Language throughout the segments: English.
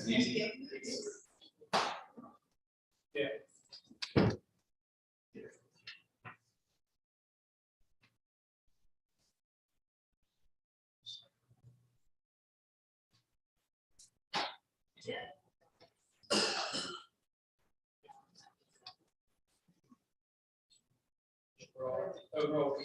Thank you. Yeah. Overall,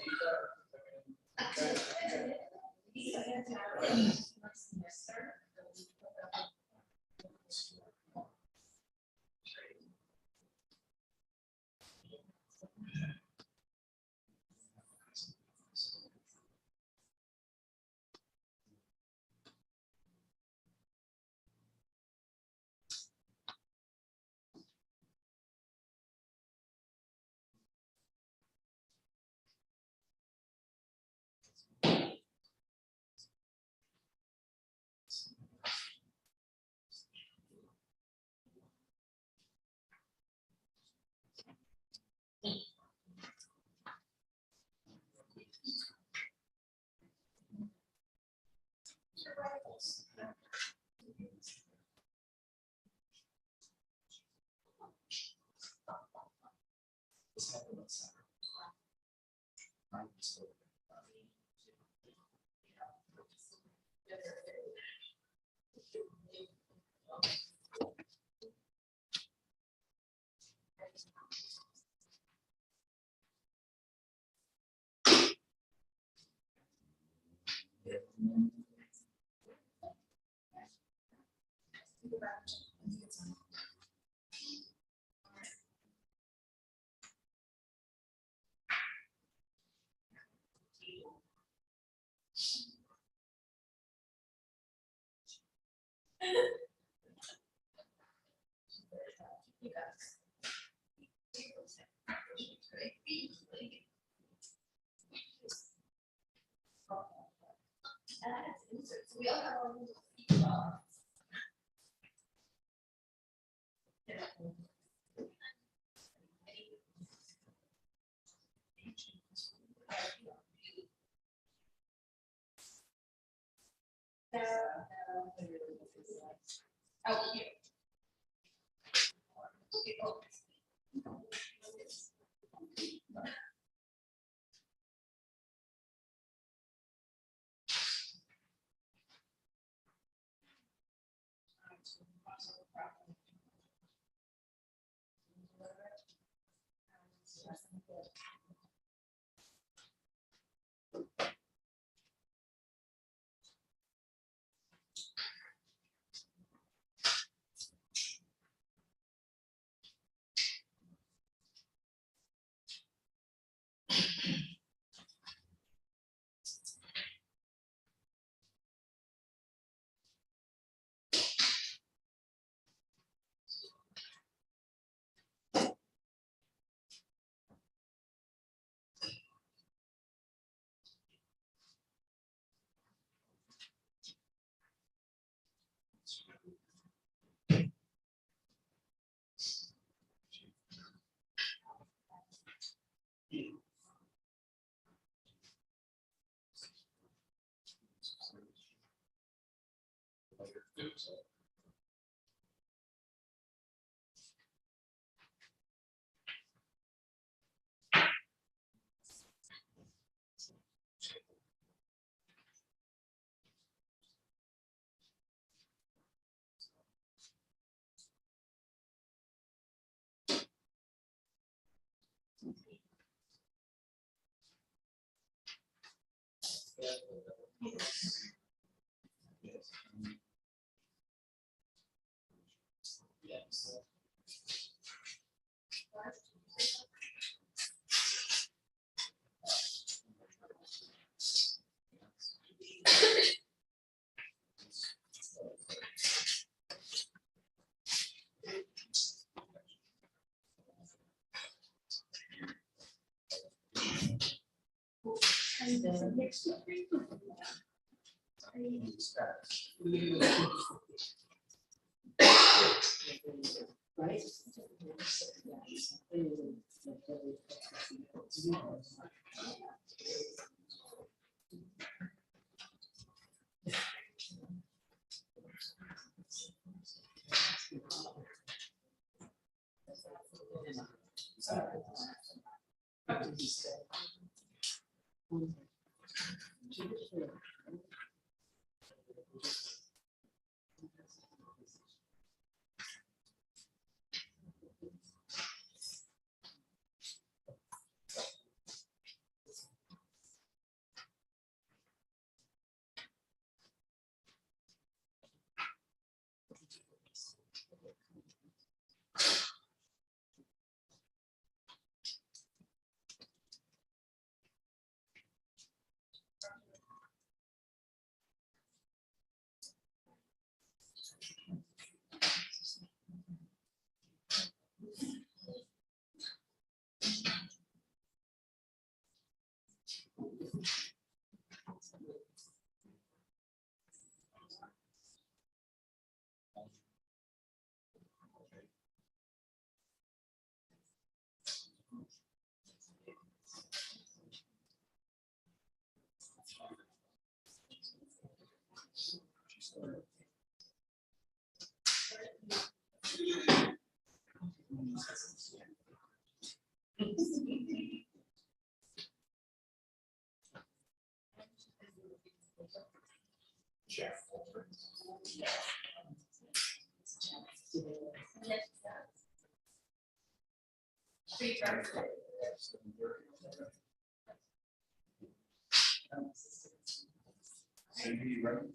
Jeff. Cindy, you ready?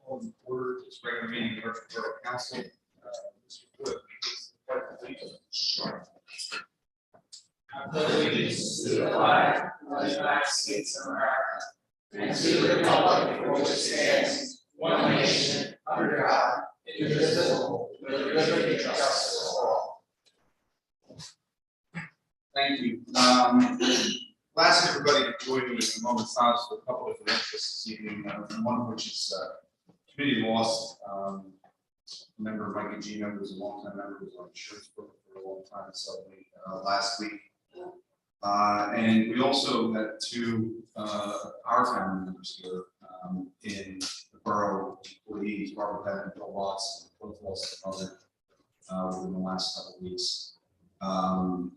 All in order, this regular meeting of the Mercer Borough Council. Mr. Wood, please, the pledge of allegiance. I pledge allegiance to the flag of the United States of America and to the republic for which it stands, one nation, under God, indivisible, with liberty and justice for all. Thank you. Last, everybody joined me in a moment's silence for a couple of different interests this evening, one of which is committee lost. Member Mike Gino, who was a longtime member, was on insurance book for a long time, suddenly last week. And we also had two our family members here in the borough employees, Barbara Bennett and Bill Watson, both lost their mother within the last couple of weeks. And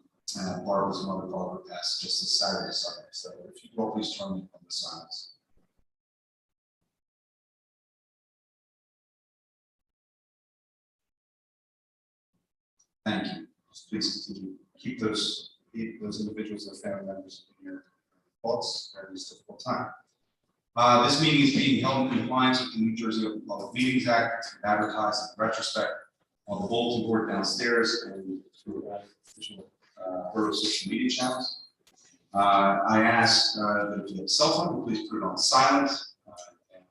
Barbara's mother, Barbara, passed just this Saturday. So if you will, please join me on the silence. Thank you. Please continue. Keep those individuals and family members in your thoughts during this difficult time. This meeting is being held in compliance with the New Jersey Open Public Meetings Act, advertised in retrospect on the bulletin board downstairs and through all official borough social media channels. I ask that if you have a cell phone, please put it on silent. And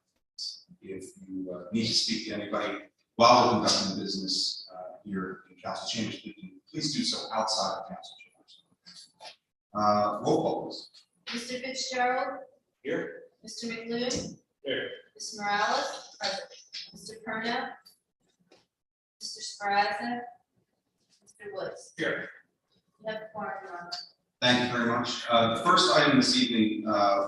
if you need to speak to anybody while we're conducting business here in council chambers, please do so outside of council chambers. Roll call, please. Mr. Fitzgerald. Here. Mr. McLuhan. Here. Ms. Morales. Present. Mr. Perna. Mr. Sparazza. Mr. Woods. Here. You have four, Your Honor. Thank you very much. The first item this evening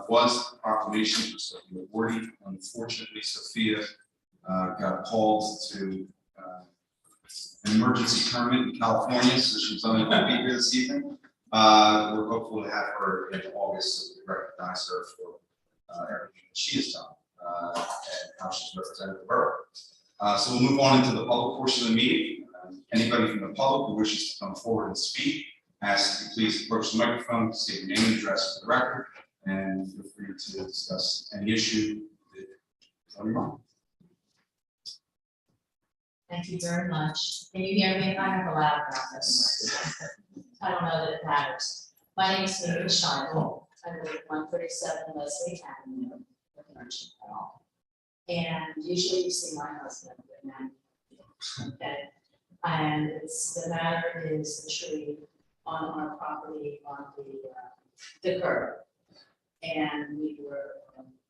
was the proclamation for Sophia Gordy. Unfortunately, Sophia got called to an emergency tournament in California, so she's unable to be here this evening. We're hopeful to have her in August so we can recognize her for everything that she has done and how she's represented the borough. So we'll move on into the public portion of the meeting. Anybody from the public who wishes to come forward and speak, ask that you please approach the microphone, state your name and address for the record, and feel free to discuss any issue that's on your mind. Thank you very much. Can you hear me? I have a loud mouth. I don't know that it matters. My name is Stephen Scheinel. I live at 137 Leslie Avenue, with Merchant Hall. And usually you see my husband, okay? And the matter is the tree on our property on the curb. And we were,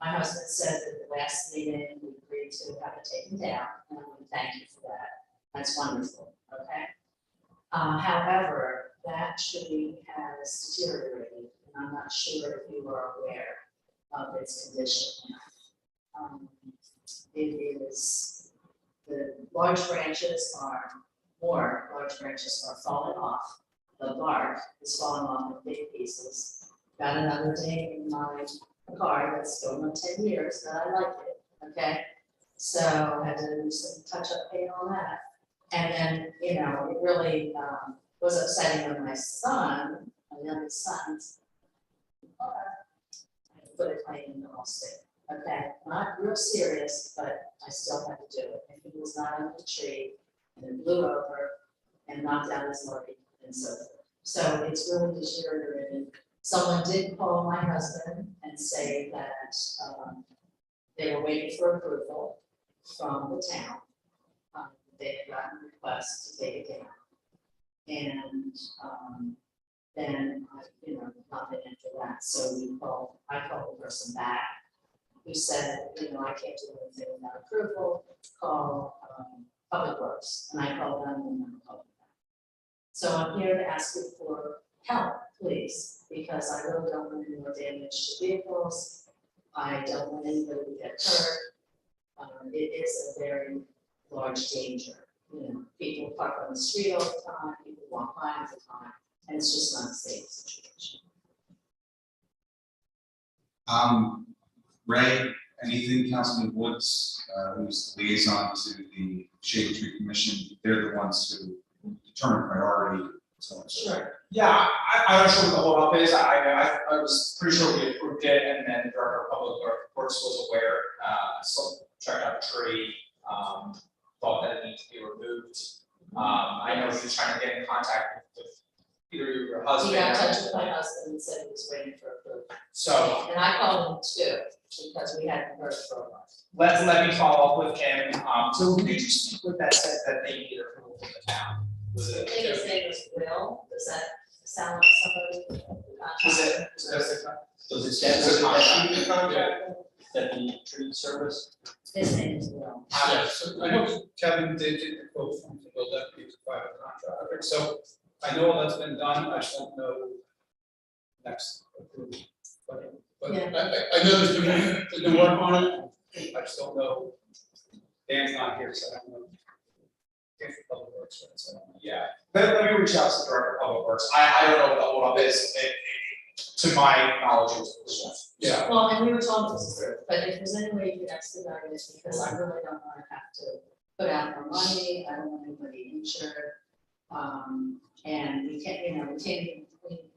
my husband said at the last meeting, we agreed to have it taken down, and I want to thank you for that. That's wonderful, okay? However, that tree has deteriorated, and I'm not sure if you are aware of its condition. It is, the large branches are falling off. The bark is falling off in big pieces. Got another day in my car that's going on 10 years, but I like it, okay? So I had to do some touch-up paint on that. And then, you know, it really was upsetting when my son, my youngest son, I put a claim in the lawsuit. Okay, not real serious, but I still had to do it. And he was not on the tree, and it blew over and knocked out his leg and so forth. So it's really deteriorated. Someone did call my husband and say that they were waiting for approval from the town. They had gotten a request to take it down. And then, you know, nothing after that. So I called the person back who said, you know, I can't do anything without approval, call Public Works. And I called them and I called them back. So I'm here to ask you for help, please, because I really don't want any more damage to vehicles. I don't want anybody to get hurt. It is a very large danger. You know, people park on the street all the time, people walk by at the time, and it's just not a safe situation. Ray, anything, Councilman Woods, who's the liaison to the Shade Tree Commission, they're the ones who determine priority. So Sure. Yeah, I'm not sure what the holdup is, I was pretty sure we approved it, and then the Director of Public Works was aware, so checked out the tree, thought that it needed to be removed. I know he was trying to get in contact with either your He husband. got in touch with my husband and said he was waiting for approval. So, And I called him too, because we hadn't heard from him. let me follow up with him, so who did you speak with that said that they needed approval from the town? Was I it? think his name was Will, does that sound like somebody? Was it That contract? the contract, that the tree service? His name is Will. Yeah, so I know Kevin did get the quote from the build up, he's a private contractor, so I know all that's been done, I just don't know next approval. But Yeah. I know there's been work on it, I just don't know. Dan's not here, so I don't know. Dan's for Public Works, right, so. Yeah, let me reach out to the Director of Public Works, I don't know what the holdup is, to my knowledge, it was just. Yeah. Well, and we were told this, but if there's any way you could expedite it, because I really don't wanna have to put out more money, I don't want anybody injured. And we can't,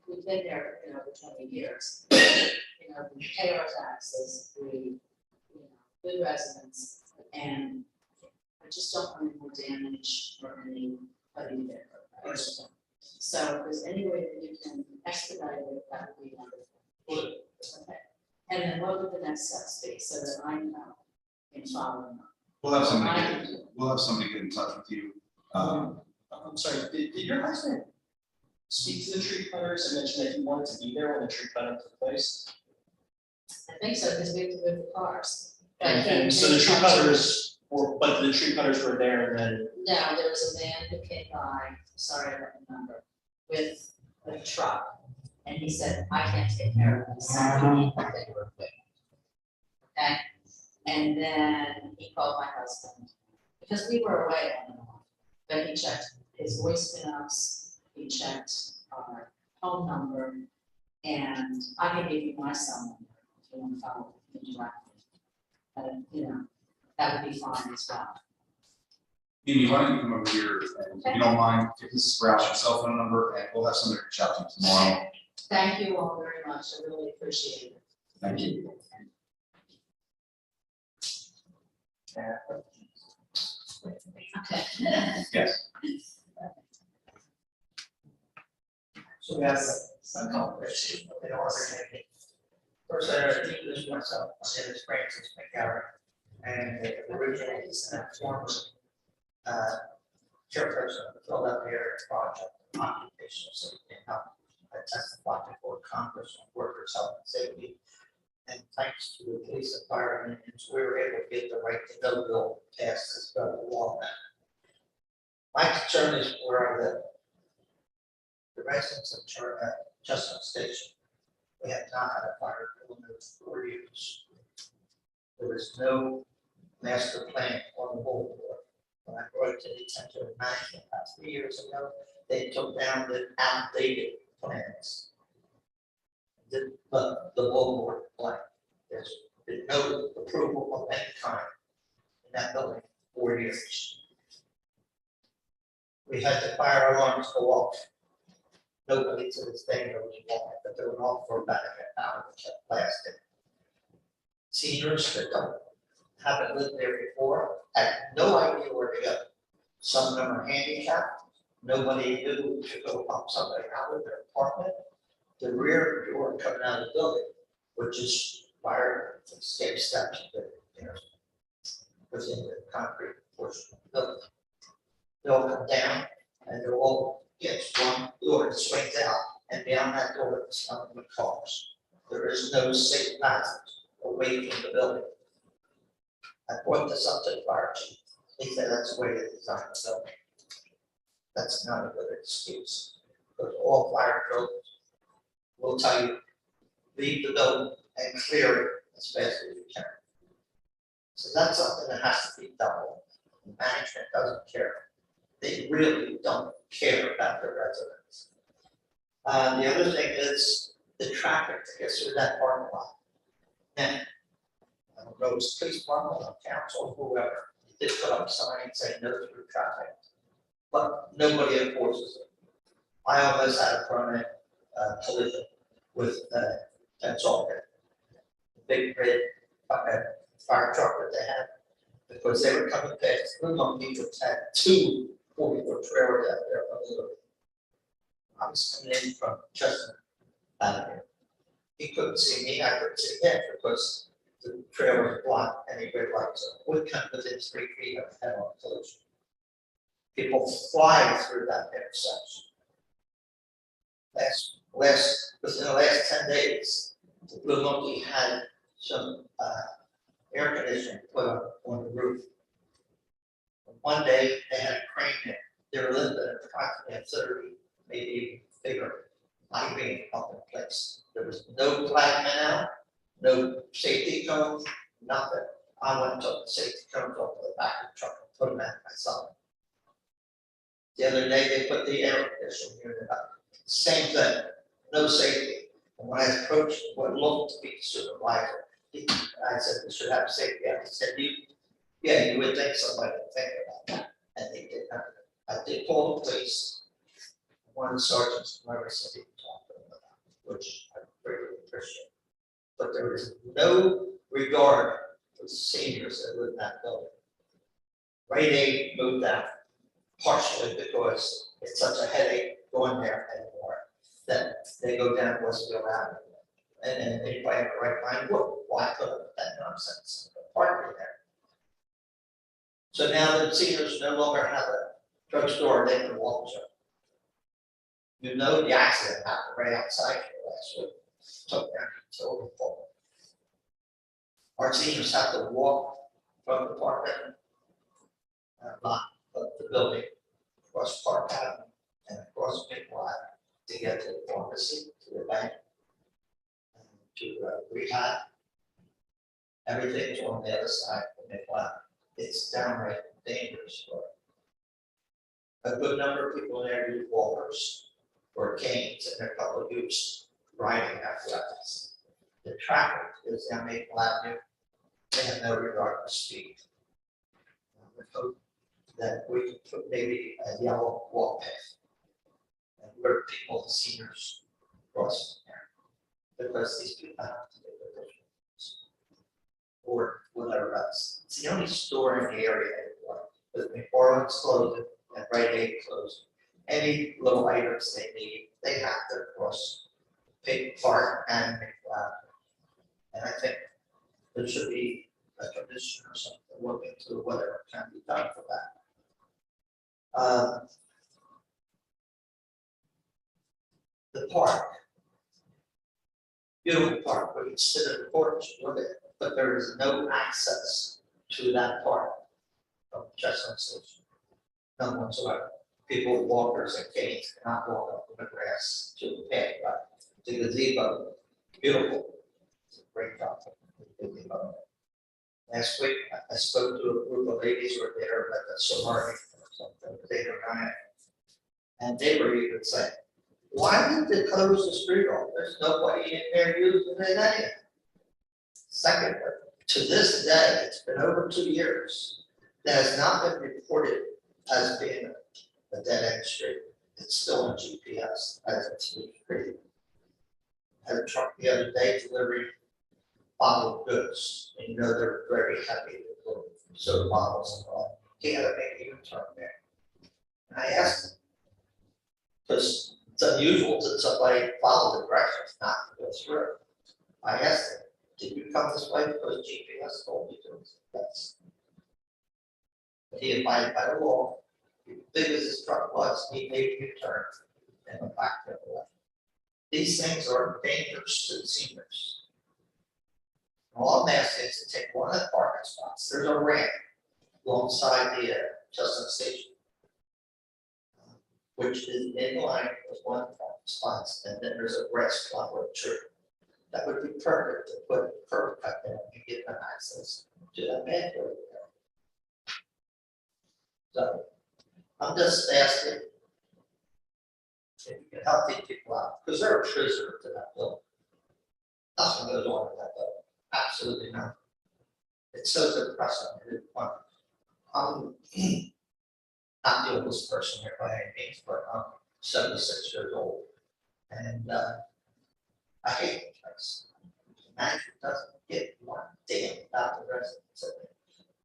we've been there, for 20 years. We pay our taxes, good residents, and I just don't want any more damage for anybody there. I just don't. So if there's any way that you can expedite it, that would be wonderful. Okay. And then what would the next steps be, so that I know in following up? we'll have somebody I get, can do. we'll have somebody get in touch with you. I'm sorry, did your husband speak to the tree cutters and mention that he wanted to be there when the tree cutting took place? I think so, because we have to move the cars. But And so the tree cutters but the tree cutters were there and then, No, there was a man who came by, sorry, I don't remember, with a truck. And he said, I can't take care of this, I need to take real quick. Okay, and then he called my husband, because we were away on and on. But he checked his voice pin-ups, he checked our phone number, and I can give you my cell number if you want to follow me directly. That would be fine as well. Mimi, why don't you come over here, and if you don't mind, give Mrs. Roush your cell phone number, and we'll have somebody reach out to you tomorrow. Thank you all very much, I really appreciate it. Thank you. Okay. Yes. So we have some conversation in order to make it. First, I introduce myself, my name is Francis McGarrett, and originally former chairperson of the Philadelphia Area Project on Occupational Safety and Health. I testified before Congress on workers' health and safety. And thanks to the police and fire unions, we were able to get the right to know bill passed as federal law. My concern is where the residents of Chestnut Station, we have not had a fire drill in 4 years. There was no master plan on the whole board. When I brought it to the attention of management about 3 years ago, they took down the outdated plans. The board plan, there's been no approval of any kind in that building in 4 years. We had the fire alarms go off. Nobody to this day knows why, but they were off for about a half hour, which had lasted. Seniors that haven't lived there before had no idea where to go. Some of them are handicapped. Nobody knew to go help somebody out of their apartment. The rear door coming out of the building, which is fire escape steps that was in the concrete portion of the building. They'll come down and they're all gets one door that swings out, and beyond that door is nothing but cars. There is no safe passage away from the building. I brought this up to the fire chief. He said that's the way they designed the building. That's not a good excuse, because all fire drills will tell you, leave the building and clear it as fast as you can. So that's something that has to be done. Management doesn't care. They really don't care about their residents. The other thing is the traffic that gets through that parking lot. Now, I don't know, if it's police department, or council, whoever, they put up signs saying no through traffic, but nobody enforces it. I almost had a front end collision with that's all good. Big red fire truck that they had, because they were coming past, Blue Monkey, which had two 40-foot trailers out there on the road. I was coming in from Chestnut Avenue. He couldn't see me, I couldn't see him because the trailer was blocked and he red lights on. We come within 3 feet of head-on collision. People fly through that intersection. Within the last 10 days, the Blue Monkey had some air conditioning put up on the roof. One day, they had a crane there. They were living at approximately 30, maybe even bigger, light being up in place. There was no flag man out, no safety cones, nothing. I went and took the safety cones off the back of the truck and put them out myself. The other day, they put the air conditioning unit up. Same thing, no safety. And when I approached what looked to be the supervisor, I said, we should have safety. He said, yeah, you would think somebody would think about that. And they did not. I did call the police. One of the sergeants, whoever said he talked to them about, which I greatly appreciate. But there is no regard for the seniors that live in that building. Rite Aid moved out partially because it's such a headache going there anymore that they go down Westfield Avenue. And anybody in the right mind would, why put up that nonsense parking there? So now the seniors no longer have a drugstore they can walk to. You know the accident happened right outside here last week. Took down the utility pole. Our seniors have to walk from the park lot of the building, across Park Avenue and across Maple Avenue to get to the pharmacy, to the bank, and to rehab. Everything's on the other side of Maple Avenue. It's downright dangerous for a good number of people in there use walkers or canes, and a couple of youths riding apparatus. The traffic is down Maple Avenue. They have no regard for speed. We hope that we can put maybe a yellow walk path and where people, the seniors, cross there, because these people have to make their difference. Or whatever else. It's the only store in the area anymore. But McFarland's closed and Rite Aid closed. Any little items they need, they have to cross Pig Park and McFarland. And I think there should be a commission or something look into whatever can be done for that. The park, beautiful park, where you sit at the porch with it, but there is no access to that park from Chestnut Station. None whatsoever. People with walkers and canes cannot walk up the grass to the path, but the gazebo, beautiful. It's a great job. Last week, I spoke to a group of ladies who were there at the sorority or something, they were on it. And they were even saying, why did they close the street off? There's nobody in there using it anyway. Second, to this day, it's been over 2 years, that has not been reported as being a dead end street. It's still on GPS as it's street. I had a truck the other day delivering bottled goods, and you know they're very heavy, soda bottles and all. He had to make a U-turn there. And I asked him, because it's unusual that somebody follow the directions not to go through. I asked him, did you come this way because GPS told you to? Yes. But he abided by the law. As big as his truck was, he made a U-turn and went back the other way. These things are dangerous to the seniors. All I'm asking is to take one of the parking spots. There's a ramp alongside the Chestnut Station, which is in line with one of the parking spots, and then there's a grass flower tree. That would be perfect to put a curb cut there and get them access to that pathway. So I'm just asking if you can help these people out, because they're a prisoner to that building. Nothing goes on in that building, absolutely nothing. It's so depressing. I'm not the oldest person here by any means, but I'm 76 years old. And I hate the place. Management doesn't get one damn about the residents.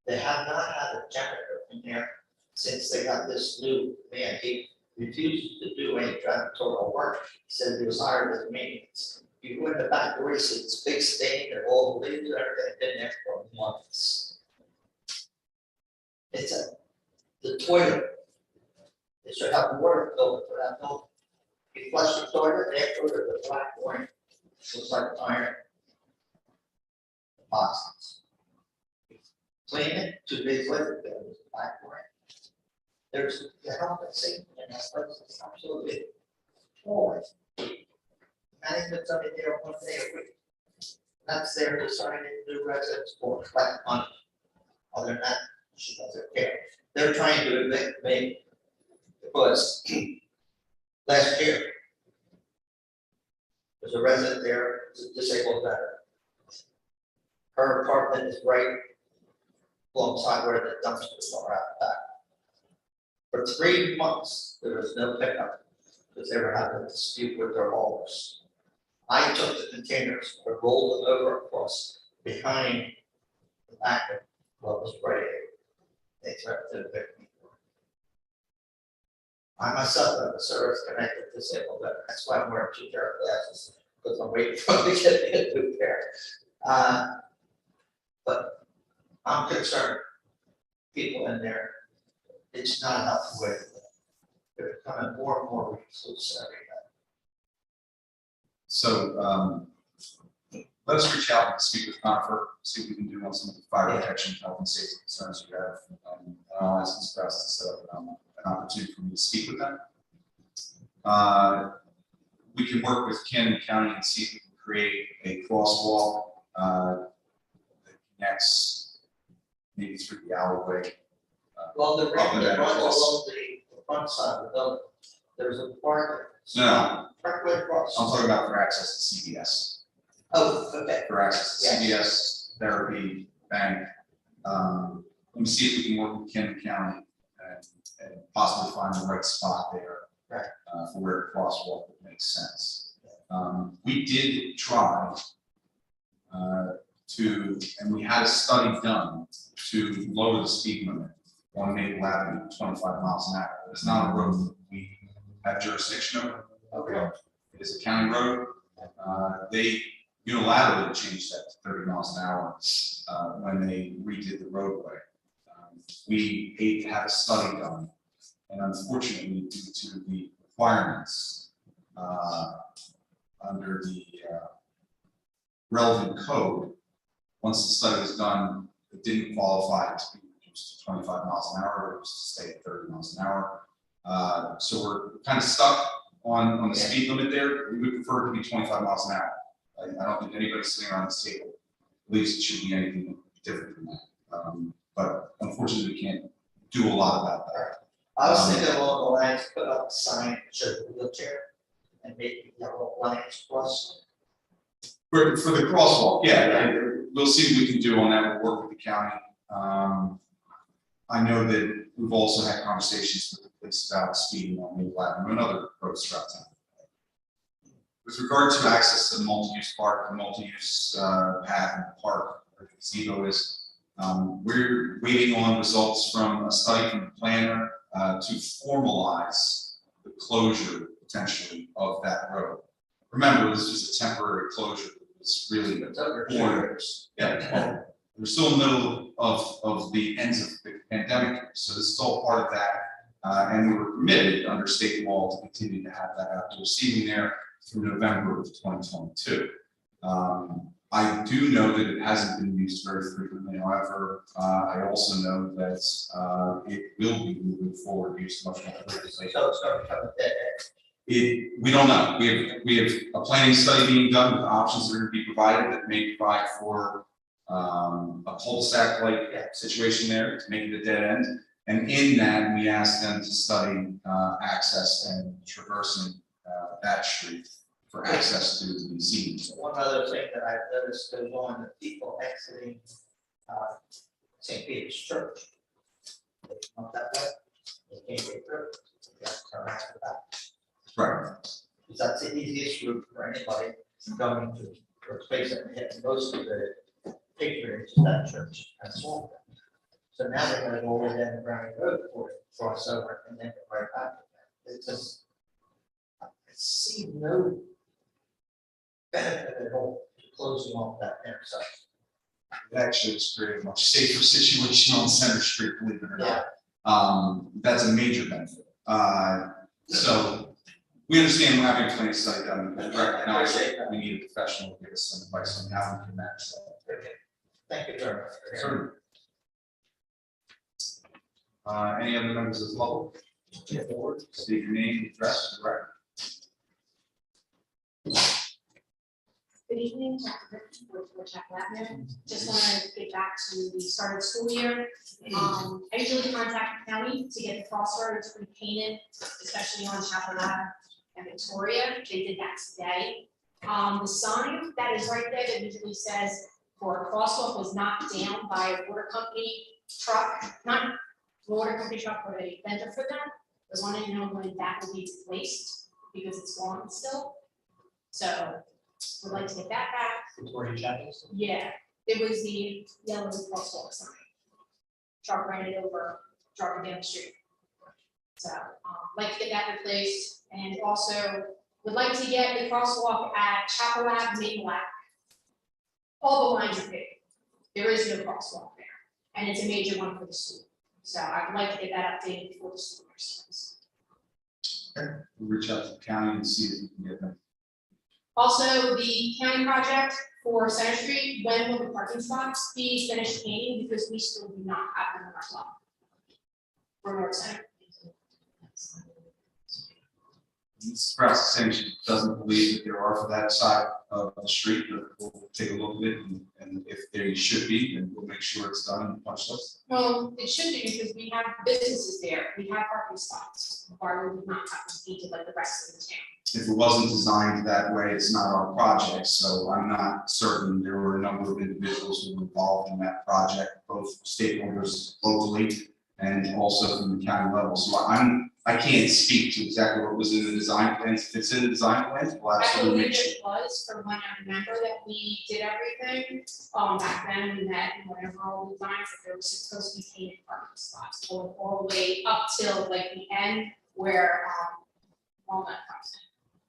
They have not had a janitor in there since they got this new man. He refuses to do any janitorial work. He said he was hired as maintenance. You go in the back door, you see this big stain and all the leaves and everything, been there for months. It's the toilet. They should have a water filter for that building. You flush the toilet, after the black line, looks like iron. Boxes. Clean it, 2 days later, there was a black line. There's the health and safety in that place is absolutely poor. Management's only there 1 day a week. That's there to sign in new residents or collect money. Other than that, she doesn't care. They're trying to evict me because last year there's a resident there, who's a disabled veteran. Her apartment is right alongside where the dumpsters are out back. For 3 months, there was no pickup because they were having a dispute with their haulers. I took the containers, I rolled them over across behind the back of what was right here. They threatened to evict me. I myself am a service connected disabled veteran. That's why I'm wearing 2 pair of glasses, because I'm waiting for them to get me a new pair. But I'm concerned. People in there, it's not enough to wait. They're becoming more and more reclusive every day. So, let us reach out and speak with Conifer, see what we can do on some of the fire protection, health and safety concerns you have. And I'll ask Ms. Kraus to set up an opportunity for me to speak with them. We can work with Camden County and see if we can create a crosswalk that connects maybe through the alleyway. Well, the ramp Other that than runs across. along the front side of the building, there's a park. No, Parkway across. I'm talking about for access to CVS. Oh, okay. For access to CVS, therapy, bank. Let me see if we can work with Camden County and possibly find the right spot there. Right. For where a crosswalk would make sense. We did try and we had a study done to lower the speed limit on Maple Avenue to 25 miles an hour. It's not a road that we have jurisdiction over. Okay. It is a county road. They unilaterally changed that to 30 miles an hour when they redid the roadway. We paid to have a study done, and unfortunately, due to the requirements under the relevant code, once the study was done, it didn't qualify to be reduced to 25 miles an hour, it was to stay at 30 miles an hour. So we're kind of stuck on the speed limit there. We would prefer it to be 25 miles an hour. I don't think anybody sitting around this table believes it should be anything different from that. But unfortunately, we can't do a lot about that. I was thinking along the lines, put up a sign that shows the wheelchair and maybe yellow lines plus. For the crosswalk, yeah, we'll see what we can do on that. We'll work with the county. I know that we've also had conversations with the police about speeding on Maple Avenue and other roads throughout town. With regard to access to the multi-use park, the multi-use path in the park, where the gazebo is, we're waiting on results from a study from the planner to formalize the closure potentially of that road. Remember, this was a temporary closure. It's really It's over 2 Or- years. yeah, we're still in the middle of the ends of the pandemic, so this is all part of that. And we were permitted under state law to continue to have that outdoor seating there through November of 2022. I do know that it hasn't been used very frequently. However, I also know that it will be moving forward used much more frequently. So it's going to become a dead end. We don't know. We have a planning study being done with options that are going to be provided that may provide for a cul-de-sac like situation there to make it a dead end. And in that, we asked them to study access and traversing that street for access to the scene. One other thing that I've noticed goes on, the people exiting St. Peter's Church. They come up that way, they can't get through, they have to turn around for that. Right. Because that's the easiest route for anybody going to, or space that hit most of the patronage of that church, that's all. So now they're gonna go over down the Browning Road for it, cross over and then go right back. It's just, I see no benefit at all to closing off that intersection. Actually, it's created a much safer situation on Center Street, believe it or Yeah. not. That's a major benefit. So we understand we're having a planning study done, but recognize that we need a professional to give us some advice on how we can manage that. Okay. Thank you very much. Certainly. Any other members of the public? State your name, address, for the record. Good evening, Dr. Richard Chapel. Just wanted to get back to the start of the school year. I usually contact the county to get the crossroads repainted, especially on Chapel Ave and Victoria. They did that today. The sign that is right there that usually says for a crosswalk was knocked down by a water company truck, not the water company truck, but a vendor for them. I was wanting to know when that will be replaced because it's gone still. So would like to get that back. Victoria Chapels. Yeah, it was the yellow crosswalk sign. Truck ran it over, driving down the street. So, like to get that replaced, and also would like to get the crosswalk at Chapel Ave, Maple Ave. All the lines are big. There is no crosswalk there, and it's a major one for the school. So I would like to get that updated before the school year starts. Okay, we'll reach out to the county and see if we can get them. Also, the county project for Center Street, when will the parking spots be finished painting, because we still do not have them in our lot. For North Center. Ms. Kraus is saying she doesn't believe that there are for that side of the street, but we'll take a look at it, and if there should be, then we'll make sure it's done in the punch list. Well, it should be, because we have businesses there, we have parking spots, why would we not have them painted like the rest of the town? If it wasn't designed that way, it's not our project, so I'm not certain. There were a number of individuals who were involved in that project, both stakeholders locally and also from the county level. So I can't speak to exactly what was in the design plans. If it's in the design plans, we'll I absolutely believe make sure. it was from when I remember that we did everything, back then, we met and whatever, all the times that there was supposed to be painted parking spots, going all the way up till like the end where, Walnut comes in.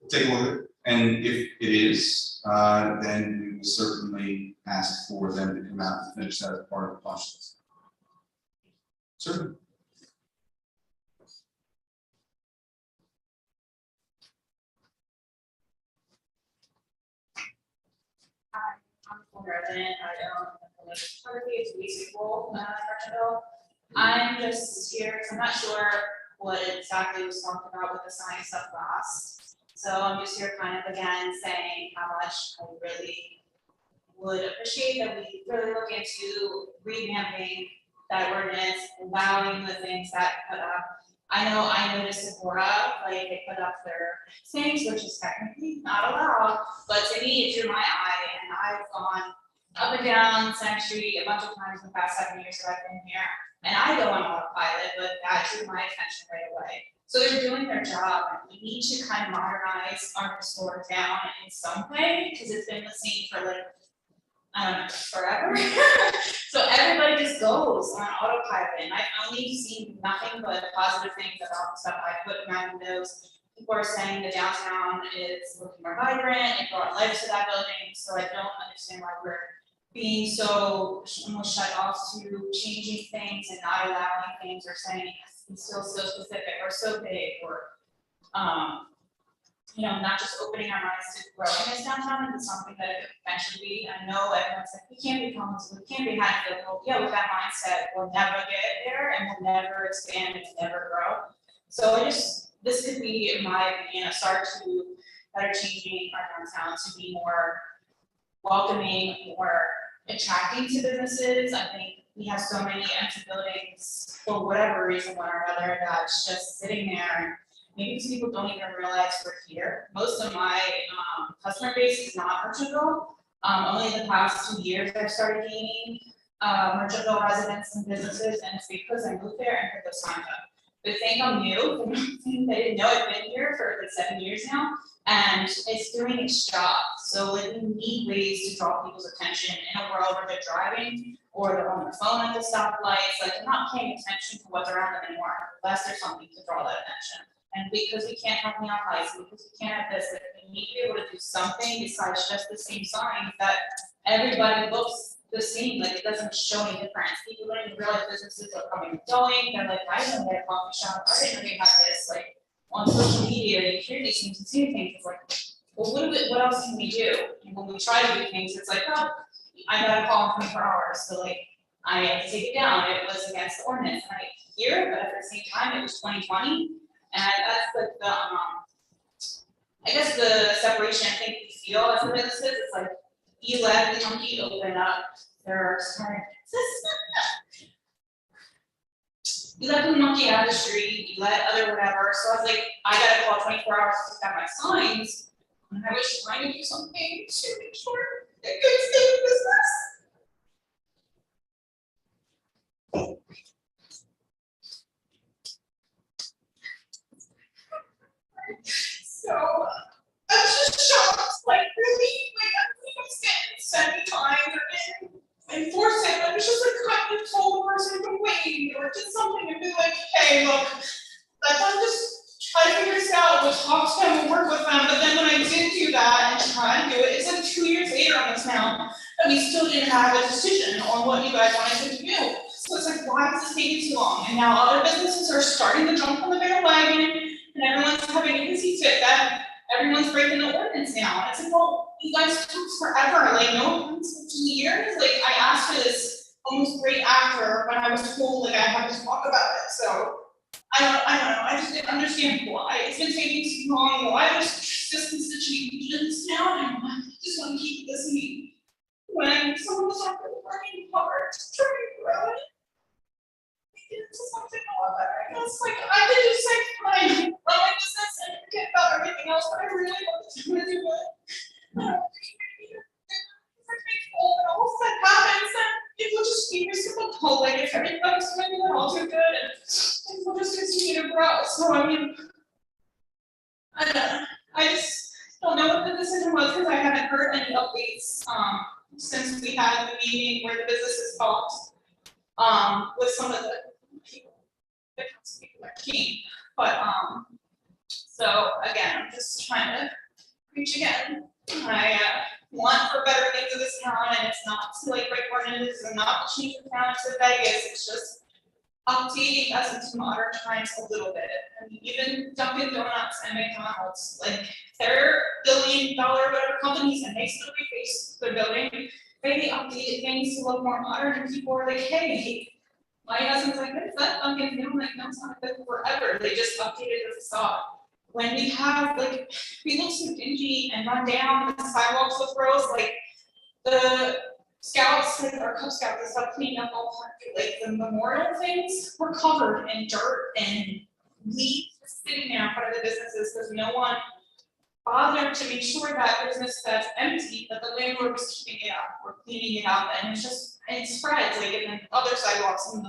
Take a look at it, and if it is, then we will certainly ask for them to come out and finish that as part of the punch list. Certainly. I'm a resident, I own a photography, it's reasonable, Archibald. I'm just here, because I'm not sure what exactly was talked about with the sign stuff last. So I'm just here kind of again saying how much I really would appreciate that we really look into revamping that ordinance, allowing the things that put up. I noticed Sephora, like they put up their things, which is technically not allowed, but to me, it drew my eye, and I've gone up and down Center Street a bunch of times in the past 7 years that I've been here, and I go on autopilot, but that drew my attention right away. So they're doing their job, and we need to kind of modernize our historic town in some way, because it's been the same for like, I don't know, forever. So everybody just goes on autopilot, and I've only seen nothing but positive things about the stuff I put in my windows. People are saying the downtown is looking more vibrant, it brought life to that building, so I don't understand why we're being so almost shut off to changing things and not allowing things, or saying it's still so specific or so big, or you know, not just opening our minds to growing this downtown into something that it could potentially be. I know everyone's like, we can't be Collins, we can't be Hatfield. Well, yeah, with that mindset, we'll never get there, and we'll never expand and never grow. So this could be, in my opinion, a start to better changing our downtown to be more welcoming, more attracting to businesses. I think we have so many empty buildings for whatever reason, one or another, that's just sitting there. And maybe because people don't even realize we're here. Most of my customer base is not Merchantville. Only the past 2 years I've started gaining Merchantville residents and businesses, and it's because I moved there and put those signs up. They think I'm new, they didn't know I've been here for like 7 years now, and it's doing its job. So like we need ways to draw people's attention in a world where they're driving or they're on their phone at the stoplights, like they're not paying attention to what's around them anymore, unless there's something to draw that attention. And because we can't have neon lights, because we can't have this, like, we need to be able to do something besides just the same signs that everybody looks the same, like it doesn't show any difference. People don't even realize businesses are coming and going, they're like, I didn't know they had a coffee shop, I didn't know they had this, like, on social media, you hear these things and see things, it's like, well, what else can we do? And when we try to do things, it's like, oh, I got a call in 24 hours, so like, I had to take it down, it was against the ordinance, and I hear it, but at the same time, it was 2020, and that's like the, I guess the separation I think we feel as a businesses, it's like, you let the monkey open up their sorry. You let the monkey out of the street, you let other whatever. So I was like, I gotta call 24 hours to take down my signs. And I was trying to do something to make sure it could stay in business. So I was just shocked, like really, like I think I'm standing 70 times or enforce it, but it's just like kind of told the person to wait or did something and be like, hey, look, let's just try to figure this out, we'll talk to them, we'll work with them, but then when I did do that and try to do it, it's like 2 years later on this now, and we still didn't have a decision on what you guys wanted to do. So it's like, why is this taking too long? And now other businesses are starting to jump on the bandwagon, and everyone's having a see fit that everyone's breaking the ordinance now. And it's like, well, you guys took forever, like no offense for 2 years. Like I asked for this almost right after when I was told like I had to talk about it. So I don't know. I just didn't understand why it's been taking too long. Why there's resistance to changes now, and I just want to keep this meeting when some of us are really working hard to try to grow it. Into something a lot better. And it's like I could just like run my business and forget about everything else, but I really want to do it. And all of that happens, and people just be reciprocal. Like if everybody's doing it, I'll do good, and we'll just continue to grow. So I mean, I don't know. I just don't know what the decision was because I haven't heard any updates since we had the meeting where the businesses talked with some of the people, the council people that came. But so again, I'm just trying to preach again. I want for better things of this town, and it's not to like break ordinances and not to change the town to Vegas. It's just updating us into modern times a little bit. And even Dunkin' Donuts and McDonald's, like they're billion-dollar whatever companies, and they still reface their building. They updated things to look more modern, and people are like, hey, my husband's like, what is that Dunkin'? And I'm like, no, it's not been forever. They just updated the facade. When we have like, we look so dingy and run down, the sidewalks look gross, like the scouts, like our Cub Scouts and stuff cleaned up all the like the memorial things were covered in dirt and leaves sitting there in front of the businesses because no one bothered to make sure that business that's empty, that the landlord was keeping it up or cleaning it up, and it's just, it spreads, like, and then other sidewalks, and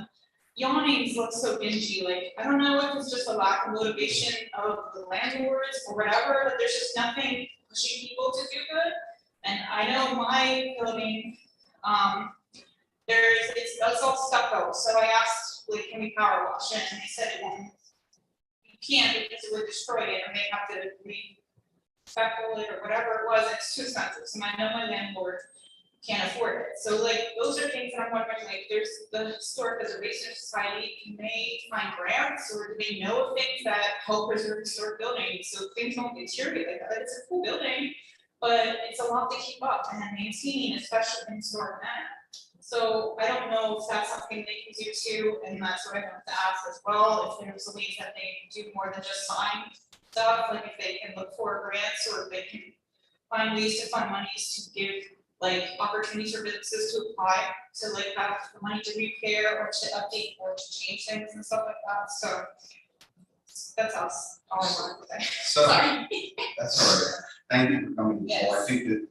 the awnings look so dingy, like, I don't know if it's just a lack of motivation of the landlords or whatever, but there's just nothing pushing people to do good, and I know my building, it's all stucco, so I asked, like, can we power wash it, and they said it won't. You can't because it would destroy it, and they have to speckle it or whatever it was, it's too expensive, so I know my landlord can't afford it. So like, those are things that I'm wondering, like, there's the Historic Preservation Society, can they find grants, or do they know of things that help preserve historic buildings, so things don't deteriorate like that? It's a cool building, but it's a lot to keep up and maintain, especially in historic manner. So I don't know if that's something they can do too, and that's what I have to ask as well, if there's ways that they can do more than just sign stuff, like if they can look for grants or if they can find ways to fund monies to give like opportunities for businesses to apply, to like have the money to repair or to update or to change things and stuff like that, so. That's all I wanted to say. So, Sorry. that's all right. Thank you for coming, Nicole. I Yes. think that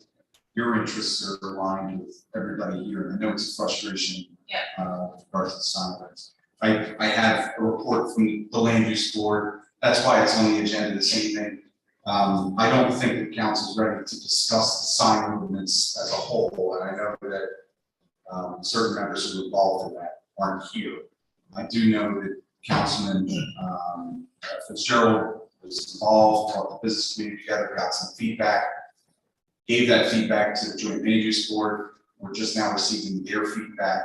your interests are aligned with everybody here. I know it's a frustration. Yeah. With regards to sign ordinance. I have a report from the land use board. That's why it's on the agenda this evening. I don't think the council's ready to discuss the sign ordinance as a whole, and I know that certain members who are involved in that aren't here. I do know that Councilman Fitzgerald was involved, brought the business community together, got some feedback, gave that feedback to the joint land use board. We're just now receiving their feedback.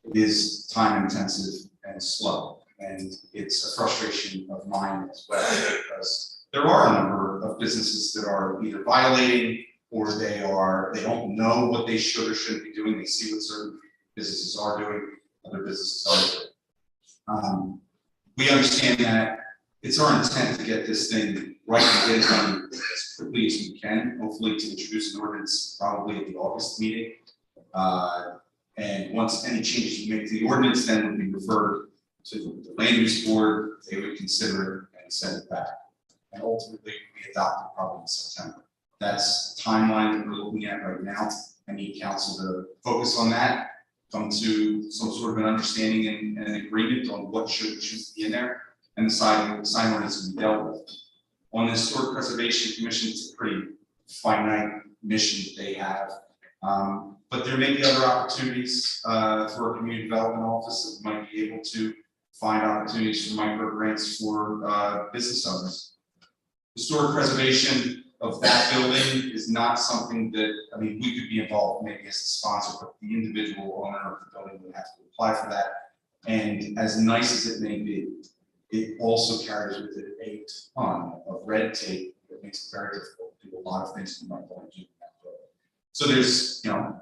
It is time intensive and slow, and it's a frustration of mine as well, because there are a number of businesses that are either violating or they don't know what they should or shouldn't be doing. They see what certain businesses are doing, other businesses aren't doing. We understand that it's our intent to get this thing right and get it done as quickly as we can, hopefully to introduce an ordinance probably at the August meeting. And once any changes we make to the ordinance, then would be referred to the land use board, they would consider it and send it back. And ultimately, we adopt it probably in September. That's the timeline that we're looking at right now. I need council to focus on that, come to some sort of an understanding and an agreement on what should be in there, and the sign ordinance will be dealt with. On the Historic Preservation Commission, it's a pretty finite mission that they have. But there may be other opportunities for a community development office that might be able to find opportunities for micro grants for business owners. Historic preservation of that building is not something that, I mean, we could be involved maybe as a sponsor, but the individual owner of the building would have to apply for that. And as nice as it may be, it also carries with it a ton of red tape that makes it very difficult to do a lot of things you might want to do in that building. So there's, you know,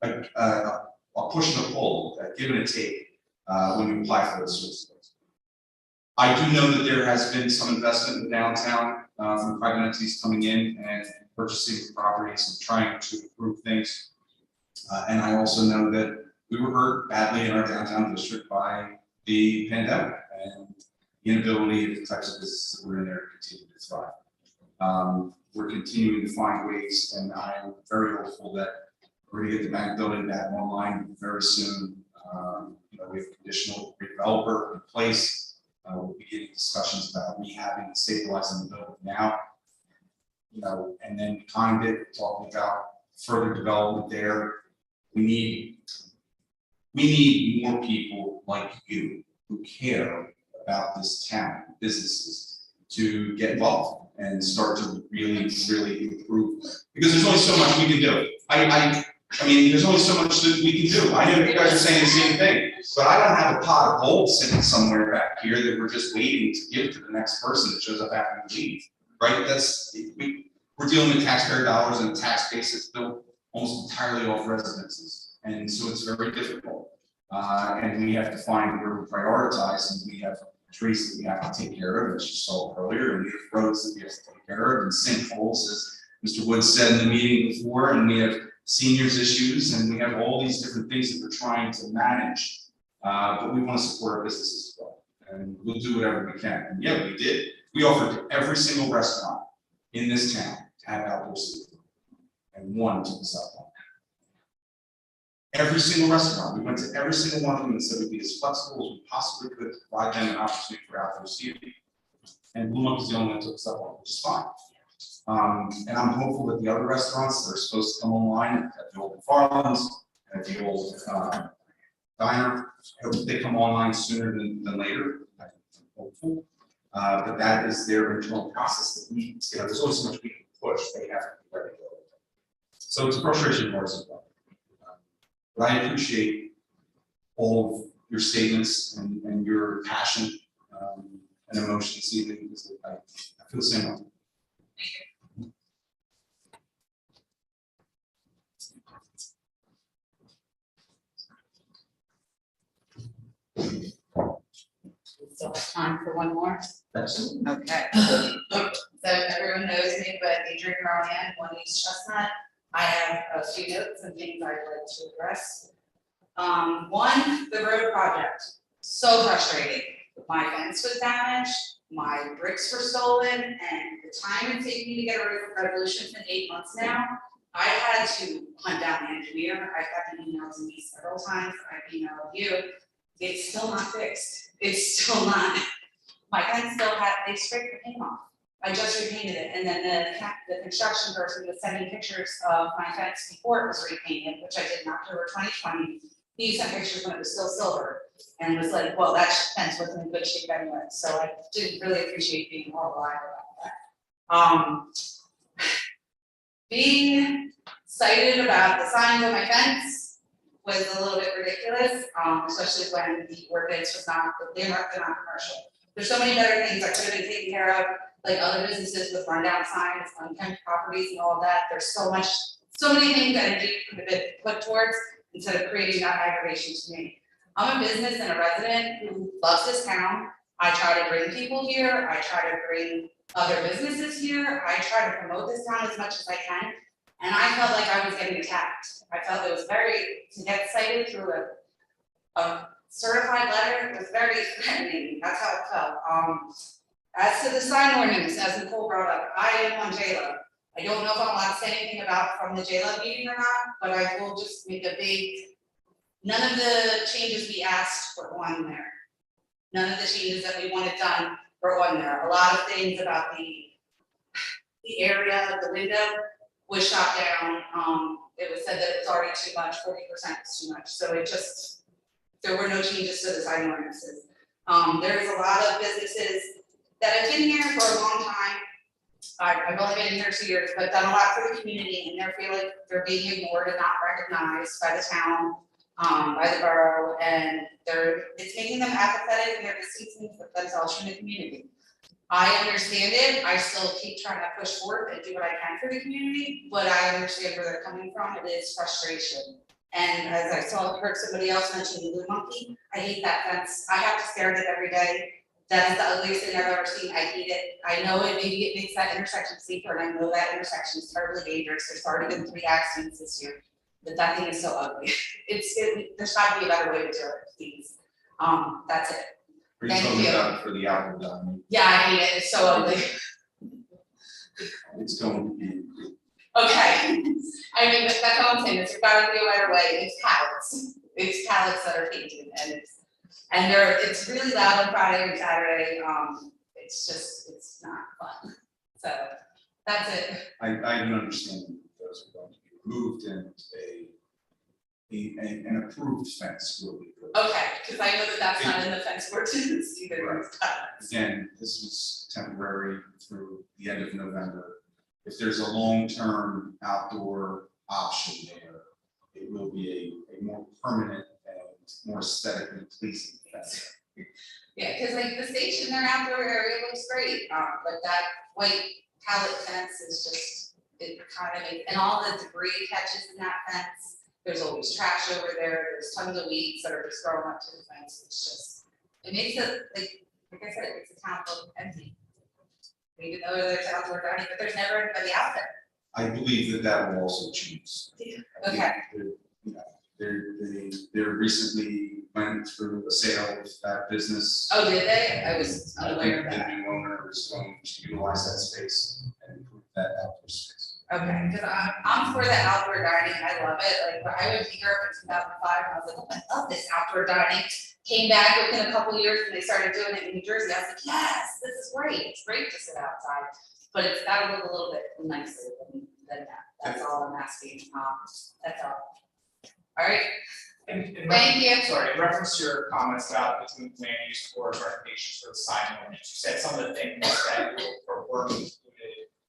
a push and a pull, a give and a take when you apply for those sorts of things. I do know that there has been some investment in downtown from private entities coming in and purchasing properties and trying to improve things. And I also know that we were hurt badly in our downtown district by the pandemic and the inability of the types of businesses that were in there to continue to thrive. We're continuing to find ways, and I'm very hopeful that we're going to get the bank building back online very soon. You know, we have a conditional redeveloper in place. We'll be getting discussions about rehabbing and stabilizing the building now. You know, and then behind it, talking about further development there. We need more people like you who care about this town, businesses, to get involved and start to really improve. Because there's only so much we can do. I mean, there's only so much that we can do. I know you guys are saying the same thing, but I don't have a pot of gold sitting somewhere back here that we're just waiting to give to the next person that shows up after we leave, right? We're dealing with taxpayer dollars and a tax base that's built almost entirely off residences. And so it's very difficult. And we have to find where we prioritize, and we have trees that we have to take care of, as you saw earlier, and we have roads that we have to take care of, and sinkholes, as Mr. Woods said in the meeting before, and we have seniors issues, and we have all these different things that we're trying to manage. But we want to support our businesses as well, and we'll do whatever we can. And yeah, we did. We offered to every single restaurant in this town to have outdoor seating, and one took us up on that. Every single restaurant, we went to every single one of them and said we'd be as flexible as we possibly could to provide them an opportunity for outdoor seating. And Blue Monkey's the only one that took us up on it, which is fine. And I'm hopeful that the other restaurants that are supposed to come online at the old McFarland's, at the old diner, I hope they come online sooner than later. I'm hopeful. But that is their internal process that needs, you know, there's always so much we can push, they have to be ready to go. So it's a frustration for us as well. But I appreciate all of your statements and your passion and emotion this evening, because I feel the same way. Still have time for one more? Excellent. Okay. So everyone knows me, but Adrian Rowan, One East Chestnut. I have a few notes and things I'd like to address. One, the road project, so frustrating. My fence was damaged, my bricks were stolen, and the time it's taken me to get a resolution for 8 months now, I had to hunt down the engineer. I've gotten emails me several times, I've emailed you. It's still not fixed. It's still not. My fence still had, they scraped the paint off. I just repainted it, and then the construction person was sending pictures of my fence before it was repainted, which I did in October 2020. He sent pictures when it was still silver, and was like, well, that fence wasn't in good shape anyway, so I didn't really appreciate being more reliable about that. Being cited about the signs on my fence was a little bit ridiculous, especially when the ordinance was not, they're not commercial. There's so many better things that could have been taken care of, like other businesses with rundown signs, unkempt properties and all of that. There's so many things that energy could have been put towards instead of creating that aggravation to me. I'm a business and a resident who loves this town. I try to bring people here. I try to bring other businesses here. I try to promote this town as much as I can. And I felt like I was getting attacked. I felt it was to get cited through a certified letter, it was very threatening. That's how it felt. As to the sign ordinance, as Nicole brought up, I am on JLA. I don't know if I'm allowed to say anything about from the JLA meeting or not, but I will just make a big, none of the changes we asked were on there. None of the changes that we wanted done were on there. A lot of things about the area of the window was shot down. It was said that it was already too much, 40% was too much. So there were no changes to the sign ordinances. There's a lot of businesses that have been here for a long time. I've only been here 2 years, but done a lot for the community, and they feel like they're being ignored and not recognized by the town, by the borough, and it's making them apathetic and they're distancing themselves from the community. I understand it. I still keep trying to push forward and do what I can for the community, but I understand where they're coming from. It is frustration. And as I heard somebody else mention the blue monkey, I hate that fence. I have to stare at it every day. That is the ugliest thing I've ever seen. I hate it. I know it makes that intersection safer, and I know that intersection is terribly dangerous. There's already been 3 accidents this year, but that thing is so ugly. There's got to be a better way to do it, please. That's it. Are you Thank talking you. about it for the outdoor dining? Yeah, I hate it. It's so ugly. It's going to be. Okay. I mean, that's all I'm saying. There's gotta be a better way. It's pallets. It's pallets that are painted, and it's really loud on Friday and Saturday. It's not fun. So that's it. I don't understand that those are going to be removed and an approved fence will be put. Okay, because I know that that's not in the fence ordinance either. Right. Again, this was temporary through the end of November. If there's a long-term outdoor option there, it will be a more permanent and more aesthetically pleasing fence. Yeah, because like the station, their outdoor area looks great, but that white pallet fence is just, it kind of makes, and all the debris catches in that fence. There's always trash over there, there's tons of weeds that are just growing up to the fence, it's just, it makes it, like I said, it makes the town look empty. Even though there's outdoor dining, but there's never anybody out there. I believe that will also change. Okay. They recently went through a sale of that business. Oh, did they? I was I unaware think of that. the new owner is going to utilize that space and improve that outdoor space. Okay, because I'm for the outdoor dining, I love it, like, I was here in 2005, and I was like, oh, I love this outdoor dining. Came back within a couple of years and they started doing it in New Jersey, I was like, yes, this is great, it's great to sit outside, but it's gotta look a little bit nicer than that, that's all I'm asking, that's all. All right, thank you. Sorry, in reference to your comments about the land use board recommendations for the sign ordinance, you said some of the things that were included.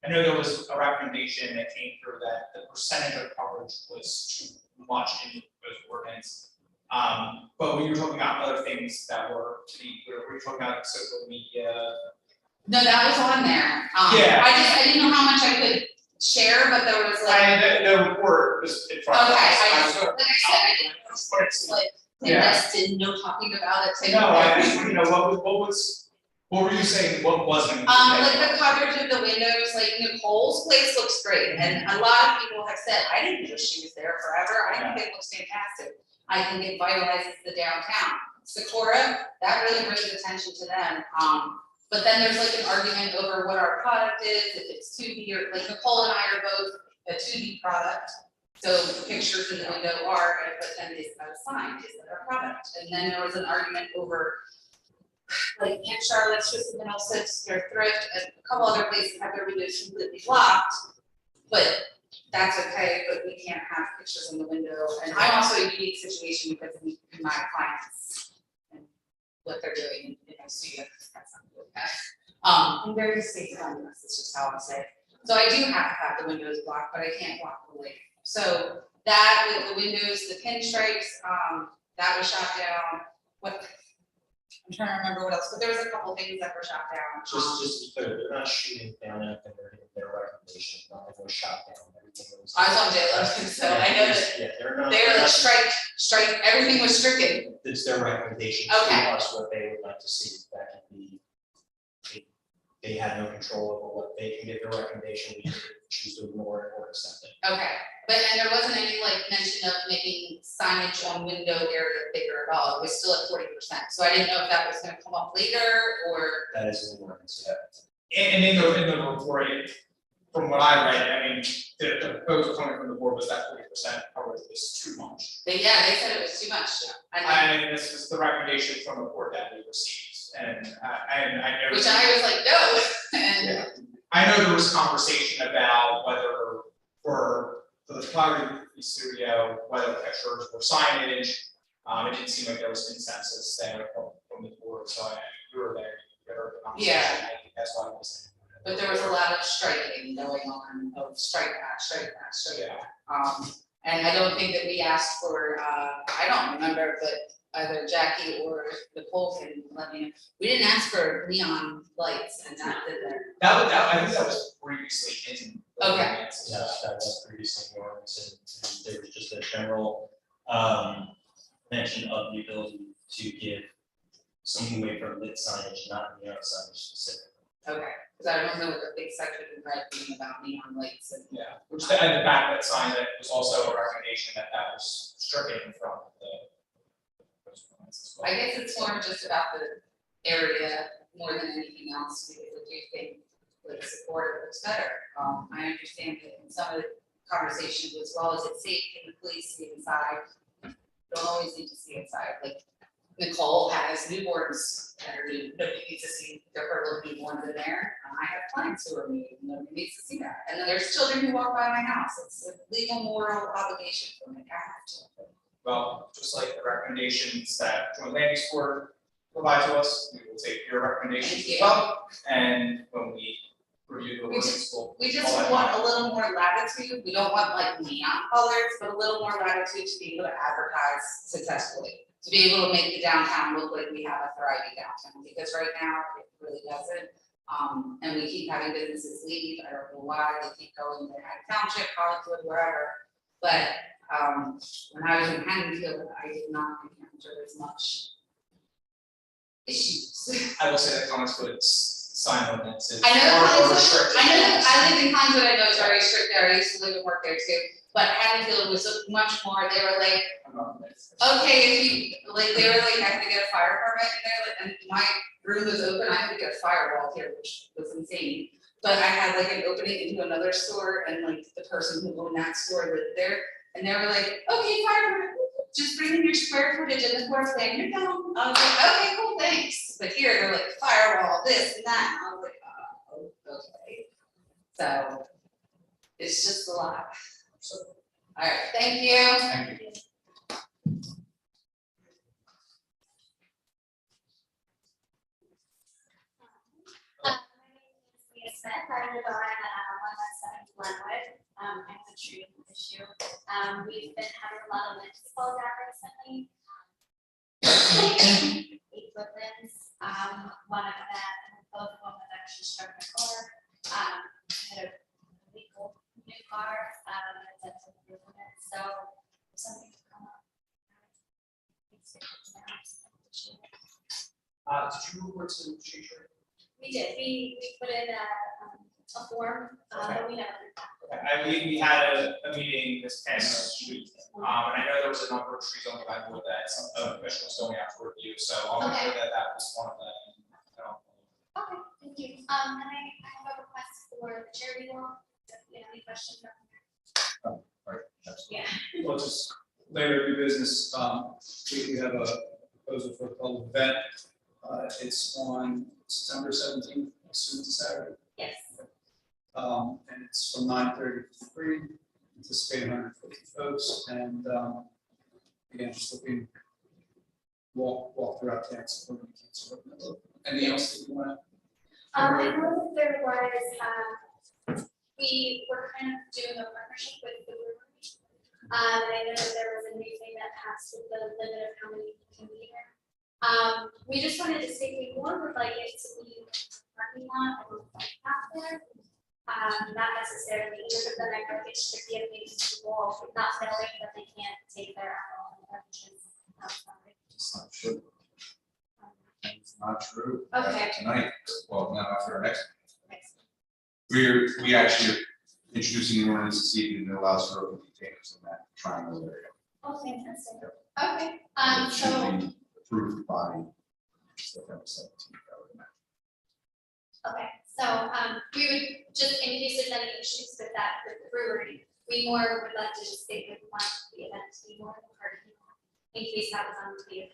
I know there was a recommendation that came through that the percentage of coverage was too much in those ordinance. But when you were talking about other things that were were you talking about social media? No, that was on there, Yeah. I didn't know how much I could share, but there was like. The report was in front of us. Okay, I was just, like I said, I didn't wanted to- like, Yeah. invested in no talking about it. No, I, what was, What were you saying, what wasn't? Like the coverage of the windows, like Nicole's place looks great, and a lot of people have said, I didn't know she was there forever, I think it looks fantastic. I think it vitalizes the downtown. Sakura, that really brings attention to them, but then there's like an argument over what our product is, if it's 2D or, like Nicole and I are both a 2D product. So the pictures in the window are, but then is that a sign, is that our product? And then there was an argument over, like Aunt Charlotte's, just in Middlesex, their thrift, and a couple other places have their windows completely blocked. But that's okay, but we can't have pictures in the window, and I'm also a unique situation because of my clients and what they're doing in my studio, that's not good. I'm very safe on this, it's just how I say it. So I do have to have the windows blocked, but I can't block the light. So that with the windows, the pinstripes, that was shot down. What, I'm trying to remember what else, but there was a couple things that were shot down. Just to be clear, they're not shooting down anything, they're giving their recommendation, nothing was shot down, everything was. I was on JLo, so I know that Yeah, they're not. they were like strike, everything was stricken. It's their recommendation Okay. to us, what they would like to see, that can be. They have no control over what they can get their recommendation, we can choose to ignore it or accept it. Okay, but and there wasn't any like mention of making signage on window area bigger at all, it was still at 40%. So I didn't know if that was gonna come up later or. That is an ordinance, yeah. And in the report, from what I read, I mean, the proposal coming from the board was that 40% coverage was too much. They said it was too much. I And this was the recommendation from the board that we received, and I know. which I was like, no, and Yeah, I know there was conversation about whether for the photography studio, whether pictures were signage. It didn't seem like there was consensus there from the board, so you were there, you heard the conversation, Yeah. I think that's why I was saying. but there was a lot of striking going on of strike back. Yeah. And I don't think that we asked for, I don't remember, but either Jackie or Nicole can let me know. We didn't ask for neon lights and that did there. I think that was previously in. the Okay. ordinance. Yes, that was previously in the ordinance, and there was just a general, mention of the ability to give some leeway for lit signage, not neon signage specifically. Okay, because I remember the big section in red being about neon lights and. Yeah, which the backlit sign that was also a recommendation that was stricken from the. I guess it's more just about the area more than anything else, because I do think like support looks better. I understand that in some of the conversations as well as it's safe, can the police see inside? Don't always need to see inside, like Nicole has newborns that are new, nobody needs to see her little newborns in there. I have clients who are new, nobody needs to see that. And then there's children who walk by my house, it's a legal moral obligation for me, I have to. Well, just like the recommendations that Joint Land Use Board provide to us, we will take your recommendations Thank as you. well. And when we review the We ordinance, we'll. We just all that want a little more latitude, we don't want like neon colors, but a little more latitude to be able to advertise successfully. To be able to make the downtown look like we have a thriving downtown, because right now it really doesn't. And we keep having businesses leave, I don't know why, they keep going to Haddon Township, Hollywood, wherever. But when I was in Haddonfield, I did not encounter as much issues. I will say that Collinswood's sign ordinance is I know far more Collinswood- restrictive. I know, I live in Concord, I know it's very strict there, I used to live and work there too, but Haddonfield was much more, they were like, I'm not gonna- okay, if you, like, they were like, I had to get a fire permit in there, and my room was open, I had to get a firewall here, which was insane. But I had like an opening into another store, and like the person who owned that store lived there, and they were like, okay, fire permit, just bring in your square footage and the floor plan, you're done. I was like, okay, cool, thanks, but here, they're like, firewall, this and that, and I was like, oh, okay. So, it's just a lot. Alright, thank you. Thank you. My name is Leah Smith, I live on 117 Glenwood, it's a tree issue. We've been having a lot of limbs fall down recently. 8 woodlands, one of them, both of them have actually struck my car. Had a legal new car, that's a improvement, so if something to come up. Did you report to the chief? We did, we put in a form, but we never did that. We had a meeting this past week, and I know there was a number of trees on the back wood that some of the commission was going out for review, so I'll make sure that that was one of them. Okay, thank you. And I have a request for the charity walk. If you have any questions? Yeah. Well, just later new business, we have a proposal for a public event. It's on September 17th, assume it's Saturday. Yes. And it's from 9:30 to 3, anticipating 150 folks, and again, just looking, walk throughout town, supporting cancer. Anything else that you want to? I know that there was, we were kind of doing a partnership with the brewery. I know that there was a new thing that passed with the limit of how many people can be there. We just wanted to say we more would like it to be parking lot or out there. Not necessarily, either of them, I know it's tricky if they people not knowing that they can't take their alcohol beverages outside. It's not true. It's not true. Okay. Tonight, well, not after our next. Next. We actually are introducing an ordinance this evening that allows for open containers in that triangle area. Oh, fantastic. Okay, It should so, be approved by September 17th. I would imagine. okay, so, we would just, in case there's any issues with that, with the brewery, we more would like to just say we want the event to be more of a party, in case that was unclear.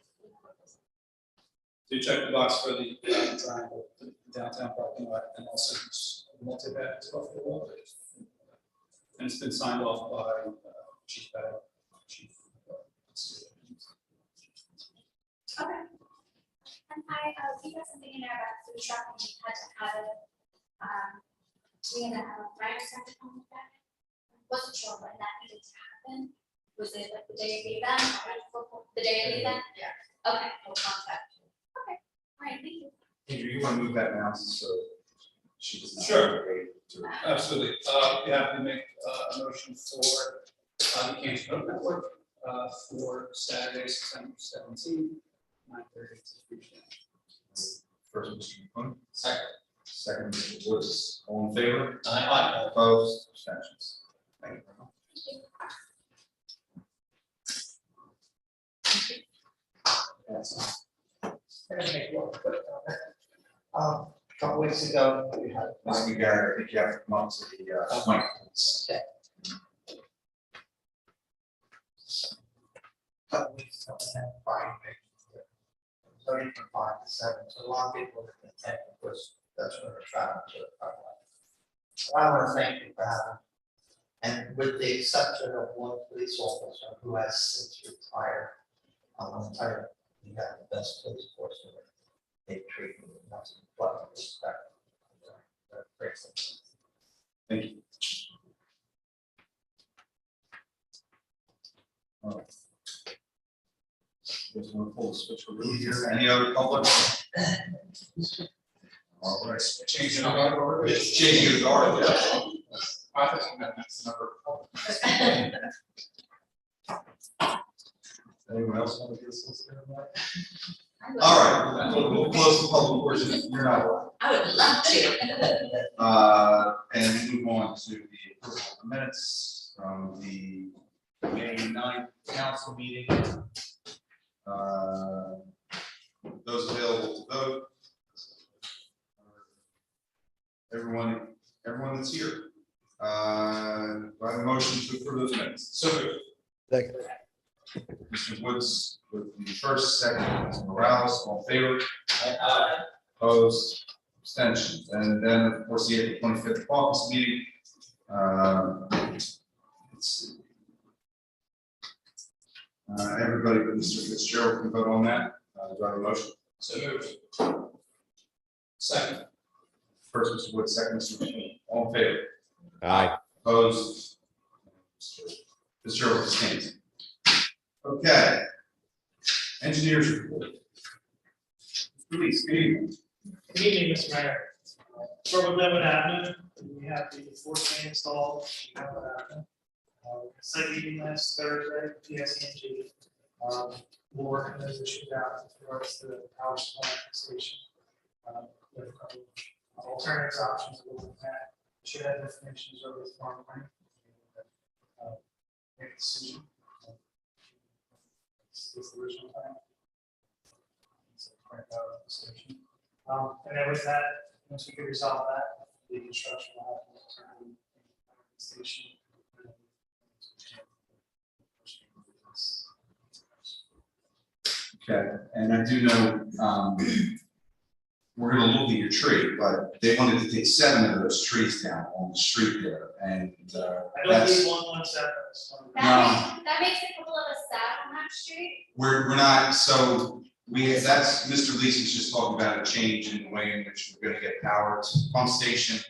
To check the box for the triangle, the downtown parking lot, and also multi-pad as well for the wall. And it's been signed off by Chief Battle, Chief. Okay. And we have something in there about food truck, and we had to have it, we had to have a fire center come with that. Wasn't sure when that needed to happen. Was it like the day of the event, or right before the day of the event? Yeah. Okay, we'll contact you. Okay, all right, thank you. Andrew, you want to move that now so she does not. Sure. have to wait to- Absolutely. We have to make a motion for the Kansas Road Network for Saturday, September 17th, 9:30 to 3 p.m. First, Mr. McClung, Second. second, Mr. Woods, all in favor? Aye. Opposed, abstentions. Thank you very much. Yes. I'm gonna make one quick comment. A couple weeks ago, we had. Mr. McGarrett, I think you have to come up to the mic, please. Couple weeks ago, we had fire break. 30 from 5 to 7, so a lot of people were content, because that's when we're traveling to the front line. So I want to thank you for having, and with the exception of one police officer who has since retired, I want to tell you, you have the best police force in it. They treat me with nothing but respect. They're grateful. Thank you. All right. Just want to pull the switch over here. Any other public? All right. Changing our order. It's changing the guard, yeah. I think that's the number. Anyone else want to get associated with that? All right, we'll close the public portion. You're not. I would love to. And move on to the approval of the minutes from the May 9th council meeting. Those available to vote. Everyone that's here. Do I have a motion to approve those minutes? So moved. Mr. Woods with the first, second, Mr. Morales, all in favor? Aye. Opposed, abstentions, and then, of course, the April 25th caucus meeting. Let's see. Everybody but Mr. Fitzgerald can vote on that. Do I have a motion? So moved. Second. First, Mr. Woods, second, Mr. McKean, all in favor? Aye. Opposed? Fitzgerald abstains. Okay. Engineers report. Please, good evening. Good evening, Mr. Mayor. For Woodland Avenue, we have the force main installed. Site meeting last Thursday, PSNG. We're working those issues out with regards to the power supply station. We have a couple of alternatives options to look at. Should have information is over tomorrow morning. Make a decision. It's the original plan. It's a current decision. And then with that, once we can resolve that, the construction will have to turn the station. Okay, and I do know, we're gonna look at your tree, but they wanted to take 7 of those trees down on the street there, and, I don't that's, need 117. That makes a couple of us sad on that street. we're not, so that's, Mr. Lees was just talking about a change in the way in which we're gonna get power to the pump station.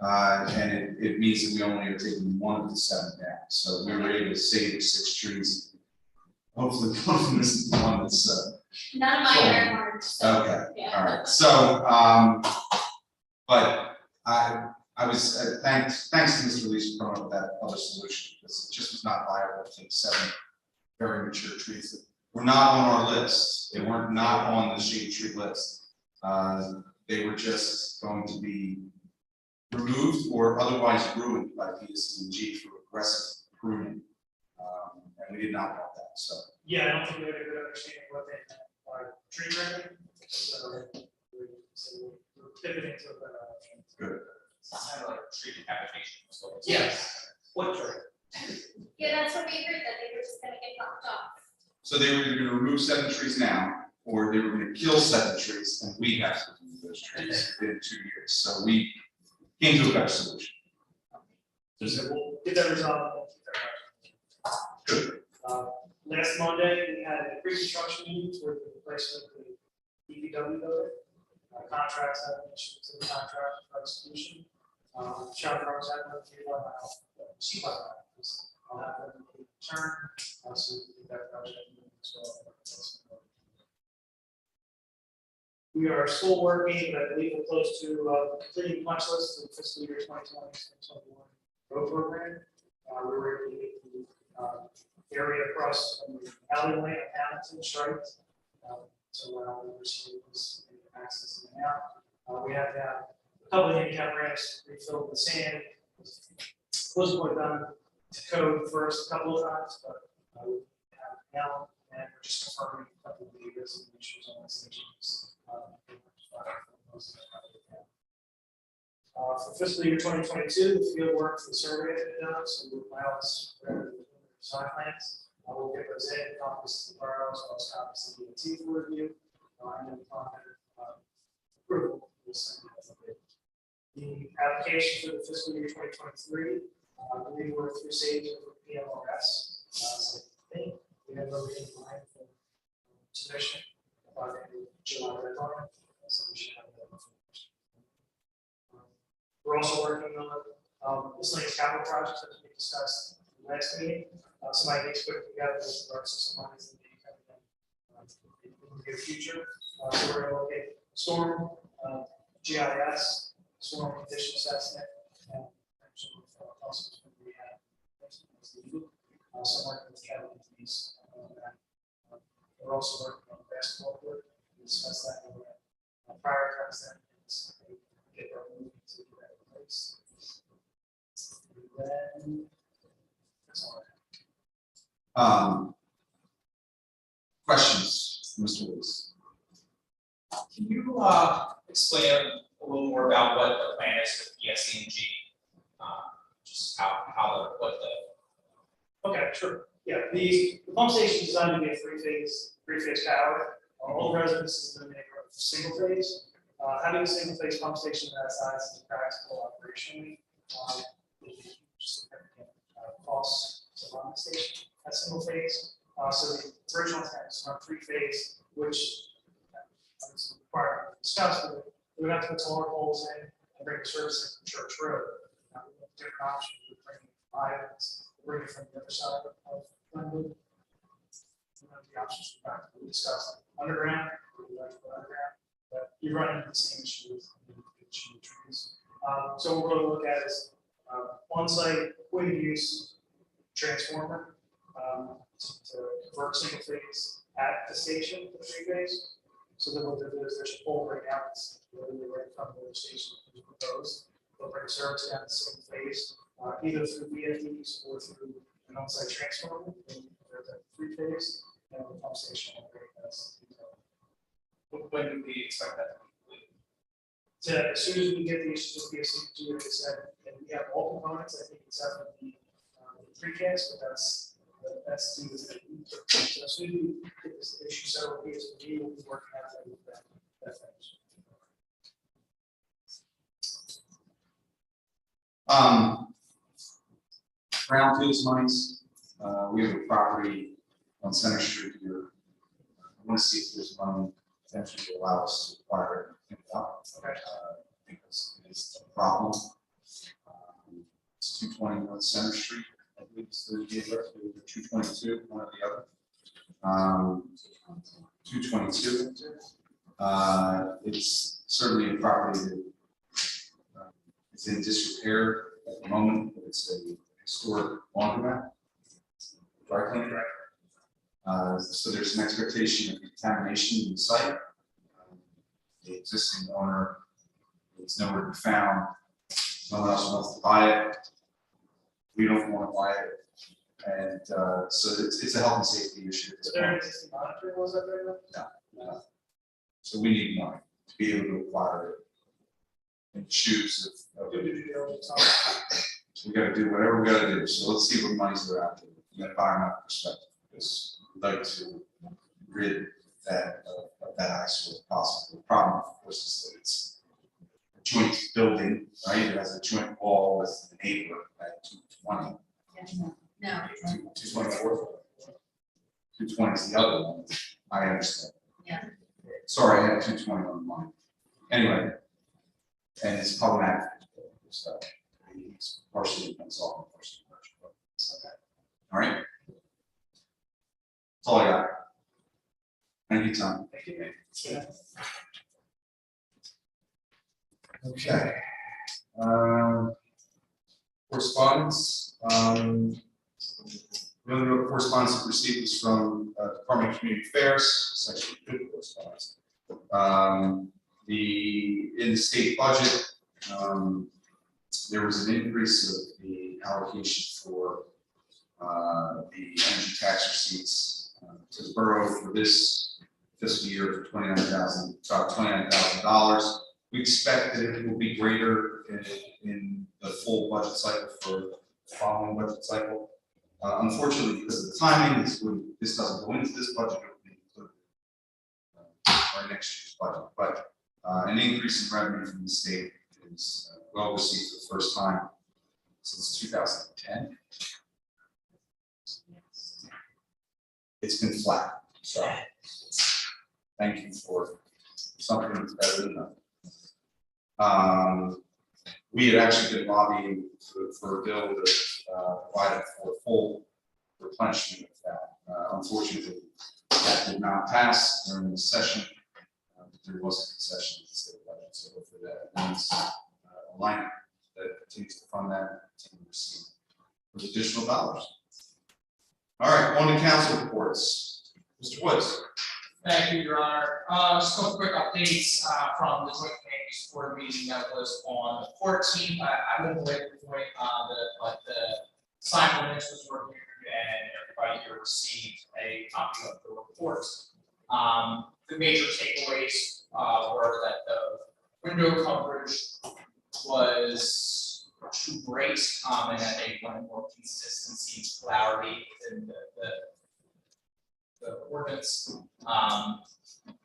And it means that we only are taking 1 of the 7 down, so we were able to save 6 trees. Hopefully, one of them isn't the one that's, None of my Sure. air horns, so, okay. yeah. All right, so, but I was, thanks to Mr. Lees for coming up with that other solution, because it just was not viable to take 7 very mature trees that were not on our list. They weren't not on the shade tree list. They were just going to be removed or otherwise ruined by PSC&G for aggressive pruning. And we did not want that, so. Yeah, I don't think we had a good understanding of what they meant by tree trimming, so we're pivoting to a better option. Good. It's kind of like tree decapitation. So it's- Yes. What tree? Yeah, that's what we agreed, that they were just gonna get knocked off. So they were either gonna remove 7 trees now, or they were gonna kill 7 trees, and we have to remove those trees in 2 years. So we came to a better solution. So we'll get that resolved. We'll keep that Good. Last Monday, we had a pre-construction meeting for the replacement of the DPW building. Contracts have been issued to the contract for execution. Shop owners have notified by sheet by I'll have them return, so we can get that project moving as well. We are still working, but I believe we're close to completing the punch list for the fiscal year 2020-2021 road program. We were able to get the area across from the alleyway of Hamilton striped. So now we receive this access in and out. We have to have a couple of handicap ramps refilled with sand. Was put done to code first a couple of times, but we have now, and we're just confirming a couple of the issues on the stations. For fiscal year 2022, the field work for the survey has been done, so we'll allow us design plans. We'll get those in, copies to the borough, as well as copies to the DOT for review, and then upon approval, we'll send it as a bid. The application for the fiscal year 2023, I believe we're through stage of PMRS. So I think we have everything in line for submission by the end of July deadline, so we should have that information. We're also working on miscellaneous capital projects as we discussed last meeting. Some ideas put together with regards to some lines that may be coming in the near future. So we're going to look at storm, GIS, storm condition assessment, and also we have some work with Kevin and these. We're also working on basketball court. We discussed that. We'll prioritize that and get our moving to that place. And then that's all I have. Questions, Mr. Lewis? Can you explain a little more about what the plan is for PSC&G? Just what the. Okay, sure. Yeah, the pump station is designed to be a three-phase power. All residences in the neighborhood are single phase. Having a single phase pump station that size is practical operationally. Just costs to run the station at single phase. So the original intent is to run 3-phase, which is required to discuss, but we would have to put solar poles in and bring the service in from Church Road. We have different options. We bring items, bring it from the other side of Glenwood. We have the options for that. We discussed underground, but you run into the same issue with the trees. So what we're going to look at is on-site wind use transformer to convert single phase at the station to 3-phase. So then what they'll do is there's a pole right now, it's literally right from the station that was proposed. They'll bring service down the same phase, either through VFDs or through an on-site transformer. And there's a three-phase, and the pump station will bring us. When do we expect that to be complete? So as soon as we get the issues with VFCG, like I said, and we have all components, I think it's out of the precast, but that's due to the. So as soon as we get this issue settled with VFCG, we'll be working out that finish. Brownfields monies, we have a property on Center Street here. I want to see if there's money potentially to allow us to acquire it. Because it's a problem. It's 220 North Center Street, I believe it's the address, 222, one or the other. 222. It's certainly a property that it's in disrepair at the moment, but it's a historic laundromat. Dry cleaner. So there's an expectation of contamination in the site. The existing owner is nowhere to be found. No one else wants to buy it. We don't want to buy it. And so it's a health and safety issue. Is there an existing monitoring was that there? No. So we need money to be able to acquire it. In the shoes of Due to due diligence on it. we gotta do whatever we gotta do. So let's see what monies are out there from an environmental perspective. Because we'd like to rid that of that eyesore if possible. The problem, of course, is that it's a joint building, right? It has a joint wall with a neighbor at 220. No. 224. 220 is the other one. I understand. Yeah. Sorry, I had 220 on mine. Anyway, and it's problematic. So it's partially unsolved, partially commercial. Okay. All right. That's all I got. Thank you, Tom. Thank you. Okay. Correspondence. The other correspondence we received was from Department of Community Affairs, section good correspondence. In the state budget, there was an increase of the allocation for the energy tax receipts to the borough for this fiscal year for about $29,000. We expect that it will be greater in the full budget cycle for the following budget cycle. Unfortunately, because of the timing, this doesn't go into this budget, it will be included our next year's budget. But an increase in revenue from the state is well received for the first time since 2010. It's been flat, so thank you for something that's better than nothing. We had actually been lobbying for a bill that provided for full replenishment of that. Unfortunately, that did not pass during the session. There was a concession in the state budget, so for that means a line that continues to fund that, continue to receive those additional dollars. All right, on to council reports. Mr. Woods. Thank you, Your Honor. Just a couple quick updates from the joint committee board meeting that was on the 14th. I won't belabor the point, the sign ordinance was reviewed and everybody here received a copy of the report. The major takeaways were that the window coverage was too great, and that they wanted more consistency and clarity within the ordinance.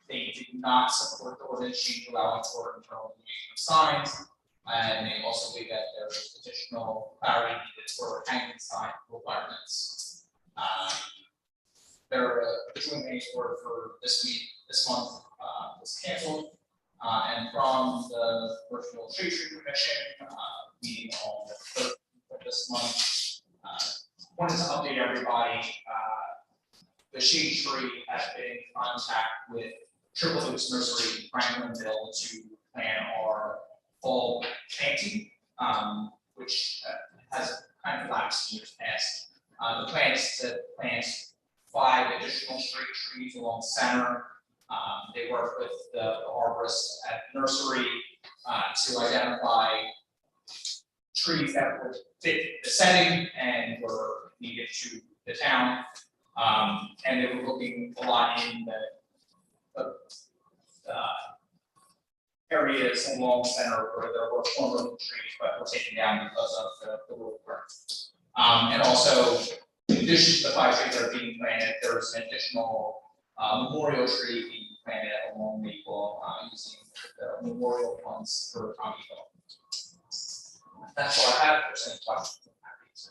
They did not support the ordinance change allowing for internal illumination of signs, and they also believe that there was additional clarity needed for hanging sign requirements. Their joint meeting board for this month was canceled, and from the Virtual Shade Tree Commission meeting on the 3rd of this month, wanted to update everybody. The Shade Tree has been in contact with Triple Oaks Nursery in Franklinville to plan our fall planting, which has kind of lapsed in years past. The plan is to plant 5 additional straight trees along Center. They work with would fit the setting and were needed to the town. And they were looking a lot in the areas along center where there were former trees, but were taken down because of the road work. And also, in addition to the 5 trees that are being planted, there's an additional memorial tree being planted along Maple, using the memorial funds for Tommy Hill. That's all I have. If there's any questions, I'm happy to.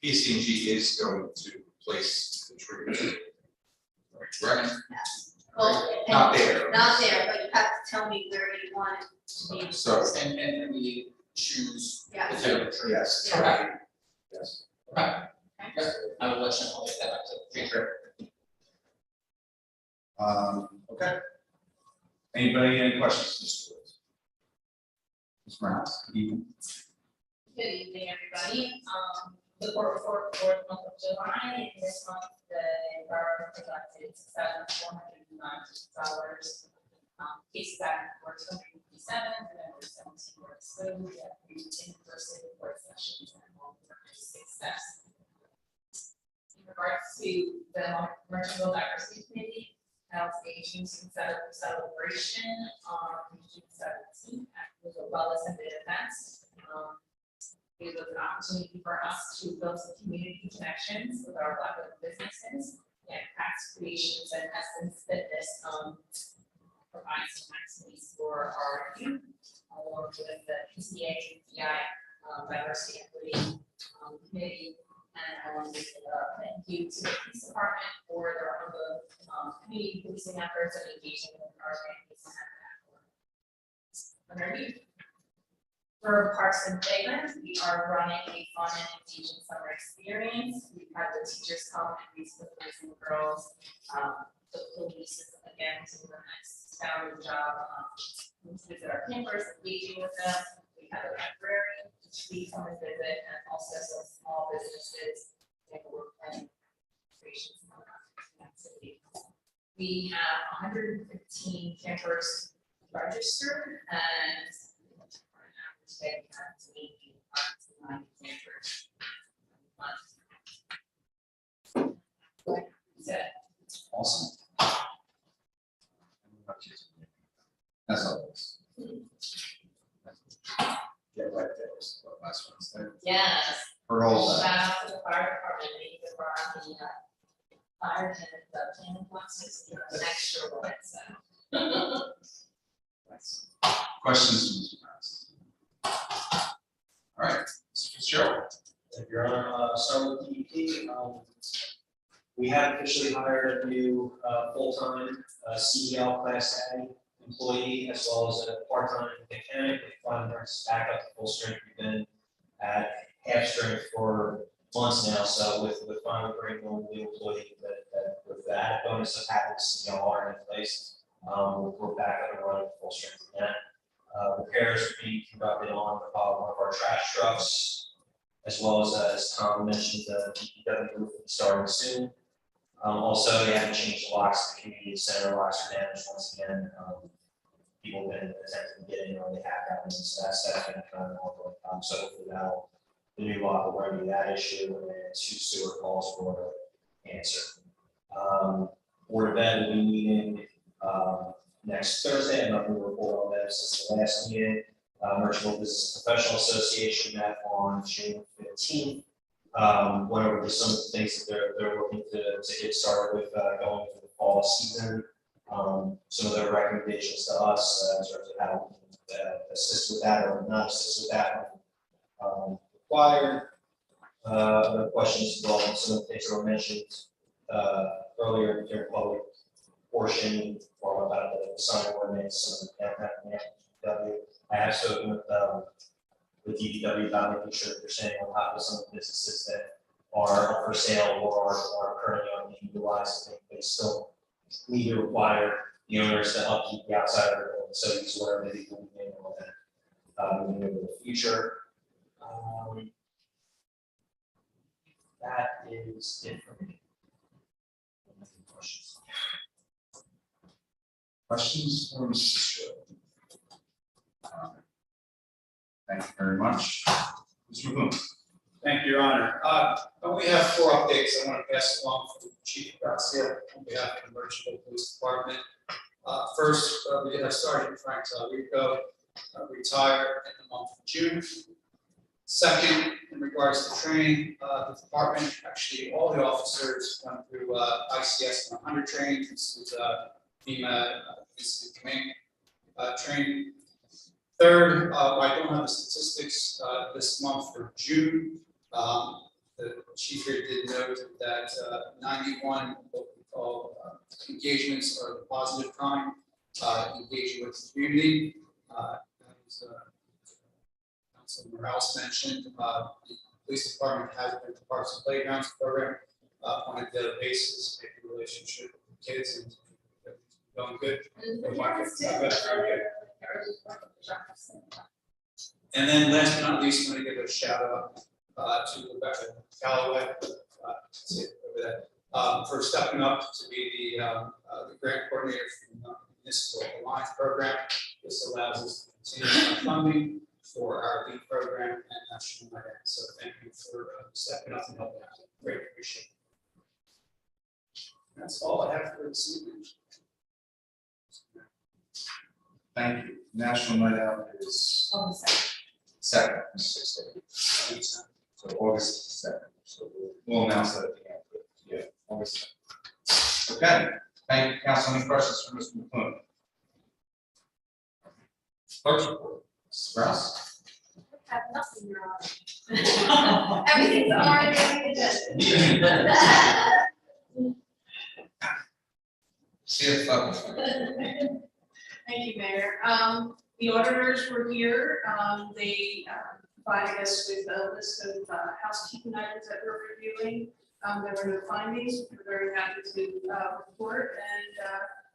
PSCNG is going to replace the tree. Correct? Well, Not there. Not there, but you have to tell me where you want it to be. So, And we choose Yeah. the type of tree. yes. Okay. Yes. Okay. Yes, I will let you know if that back to the future. Okay. Anybody, any questions? Mr. Woods? Ms. Morales? Good evening. Good evening, everybody. The board report for the month of July, and this month, the borough collected $6,490. Cases that were 257, and then were 17 were excluded, we have 3 in-person work sessions and 1 success. In regards to the Merchant Diversity Committee, held a June celebration on June 17th. It was a well-attended event. It was an opportunity for us to build some community connections with our Black-owned businesses and Crafts Creations and Essence Fitness provide some nice space for our youth, along with the PCA, PI, Diversity Equity Committee. And I want to thank you to the police department for their community policing efforts and engaging with our families and underneath. For Parks and Playgrounds, we are running a fun and engaging summer experience. We've had the teachers come and meet with the boys and girls. The police again doing a nice sound job. Visit our campers, engaging with them. We have a library each week come and visit, and also some small businesses that we're planning creations on activity. We have 115 campers registered, and today we have to meet 9 campers. That's it. Awesome. That's always. Yeah, right there was the last Wednesday. Yes. For all Shout that. out to the fire department, they brought the fire tenant, the tenant boxes, an extra one, so. Questions, Mr. Mass? All right, Mr. Fitzgerald. If you're on, start with DEP, we have officially hired a new, full-time, CDL Class A employee, as well as a part-time mechanic, with 5 nurses back up to full strength. We've been at half strength for months now, so with finally bringing on the new employee, that with that bonus of having CDL in place, we're back up and running full strength again. Repairs are being conducted on one of our trash trucks, as well as Tom mentioned, the DPW roof will be starting soon. Also, they haven't changed the locks, the community center locks are damaged once again. People have been attempting to get in, or they have gotten in, so that's been kind of ongoing. So hopefully that'll, the new lock will remedy that issue, and then 2 sewer calls for answer. Board of Ed will be meeting next Thursday. I'm not going to report on that since the last meeting. Merchant Business Professional Association met on June 15th. Went over just some of the things that they're looking to get started with going into the fall season. Some of their recommendations to us in terms of how we can assist with that or not assist with that required. Other questions involving some of the things that were mentioned earlier in your public portion, or about the sign ordinance, some of the DPW. I have spoken with DPW about making sure that they're staying on top of some of the businesses that are for sale or are currently on being utilized. I think they still need to require the owners to upkeep the outside of their building, so these where maybe moving in on that moving into the future. That is it for me. Questions? Questions for Mr. Fitzgerald? Thank you very much. Mr. McClung. Thank you, Your Honor. We have 4 updates I want to pass along from Chief Garcia on behalf of the Merchant Police Department. First, we did have Sergeant Frank Talarico retire in the month of June. Second, in regards to training, the department, actually, all the officers went through ICS 100 training. This was FEMA Incident Command training. Third, I don't have the statistics this month for June. The chief here did note that 91 what we call engagements are the positive kind, engaging with the community. As Councilor Morales mentioned, the police department has the Parks and Playgrounds program on a daily basis, making relationship with kids and going good. And then last but not least, I'm going to give a shout out to Rebecca Calloway, for stepping up to be the grant coordinator from the Municipal Alliance Program. This allows us to continue our funding for our LEAD program and National Night Out. So thank you for stepping up and helping out. Great, appreciate it. That's all I have for this evening. Thank you. National Night Out is second. So August 2nd. So we'll announce that at the end. But yeah, August 2nd. Okay. Thank you, Council. Any questions for Mr. McClung? Clerk's report. Mrs. Rouse. Have nothing, Your Honor. Everything's already on the agenda. CFO. Thank you, Mayor. The auditors were here. They provided us with a list of housekeeping items that we're reviewing. There were no findings. We're very happy to report, and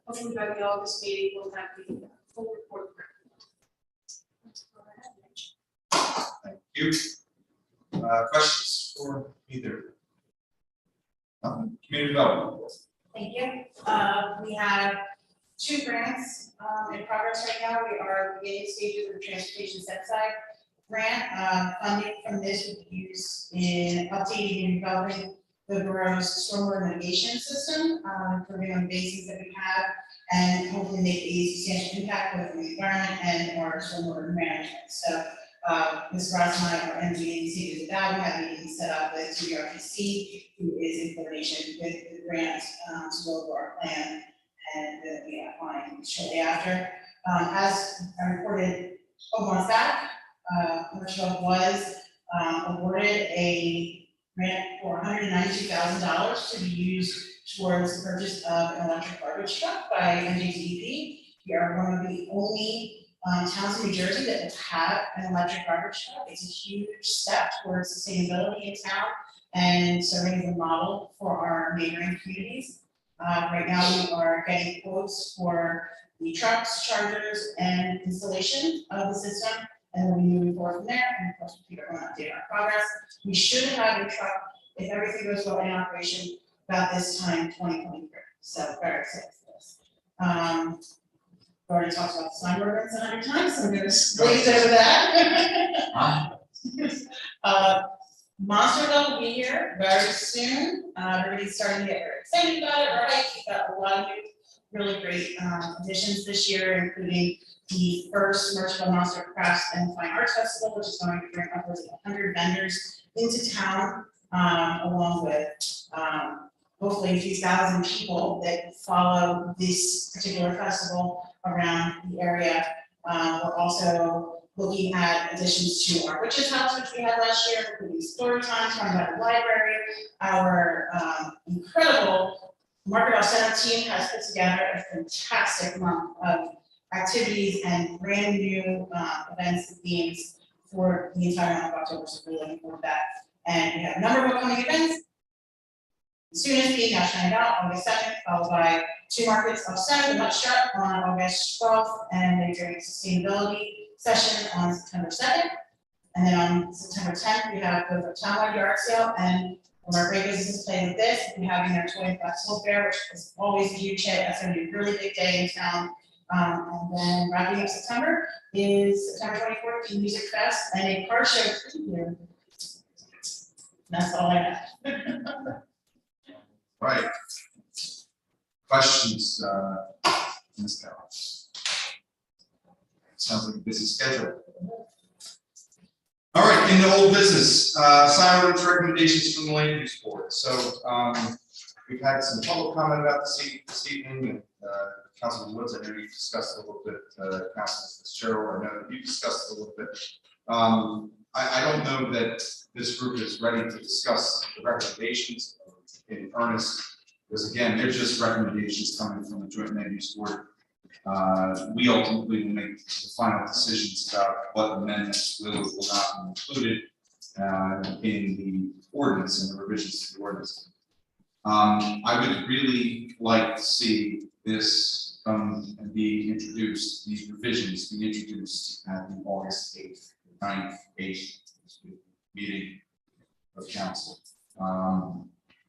hopefully by the August meeting, we'll have the full report. Thank you. Questions for either? Community development. Thank you. We have 2 grants in progress right now. We are beginning stages of the transportation set side grant. Funding from this would be used in updating and developing the borough's stormwater mitigation system, improving on the basins that we have, and hopefully make a substantial impact both on the environment and our stormwater management. So Ms. Ross and I are engineering stages of that. We have meetings set up with TRPC, who is in coordination with the grant to go over our plan, and we outline shortly after. As I reported over on staff, Merchant was awarded a grant for $192,000 to be used towards the purchase of an electric garbage truck by NJDEP. We are one of the only towns in New Jersey that will have an electric garbage truck. It's a huge step towards sustainability in town and serving as a model for our neighboring communities. Right now, we are getting quotes for the trucks, chargers, and installation of the system, and we'll be moving forward from there. And of course, we'll keep everyone updated on progress. We should have a truck, if everything goes well in operation, about this time, 2023. So very excited for this. We already talked about the sign ordinance 100 times, so I'm going to glaze over that. Monsterville will be here very soon. Everybody's starting to get very excited about it, right? We've got a lot of new, really great additions this year, including the first Merchant Monster Crafts and Fine Arts Festival, which is going to bring upwards of 100 vendors into town, along with hopefully a few thousand people that follow this particular festival around the area. We're also looking at additions to our witches house, which we had last year, including story times, talking about the library. Our incredible Market Center team has put together a fantastic month of activities and brand new events and themes for the entire month of October, so we're looking forward to that. And we have a number of upcoming events. The soonest being National Night Out, August 2nd, followed by 2 markets off center, the Nut Shop on August 12th, and a drink sustainability session on September 2nd. And then on September 10th, we have both a townwide yard sale and one of our great businesses playing with this. We're having our toy festival fair, which is always a huge hit. That's going to be a really big day in town. And then wrapping up September is September 24th, the Music Fest and a car show preview. That's all I have. Right. Questions, Ms. Carroll? Sounds like a busy schedule. All right, into old business, sign orders recommendations from the land use board. So, we've had some public comment about this evening, and, Councilman Woods, I know you discussed it a little bit, Councilman Fitzgerald, I know that you discussed it a little bit. I don't know that this group is ready to discuss the recommendations in earnest, because again, they're just recommendations coming from the joint land use board. We ultimately will make the final decisions about what amendments will or will not be included in the ordinance and the revisions to the ordinance. I would really like to see this come and be introduced, these revisions be introduced at the August 8th, 9th, 8th meeting of council.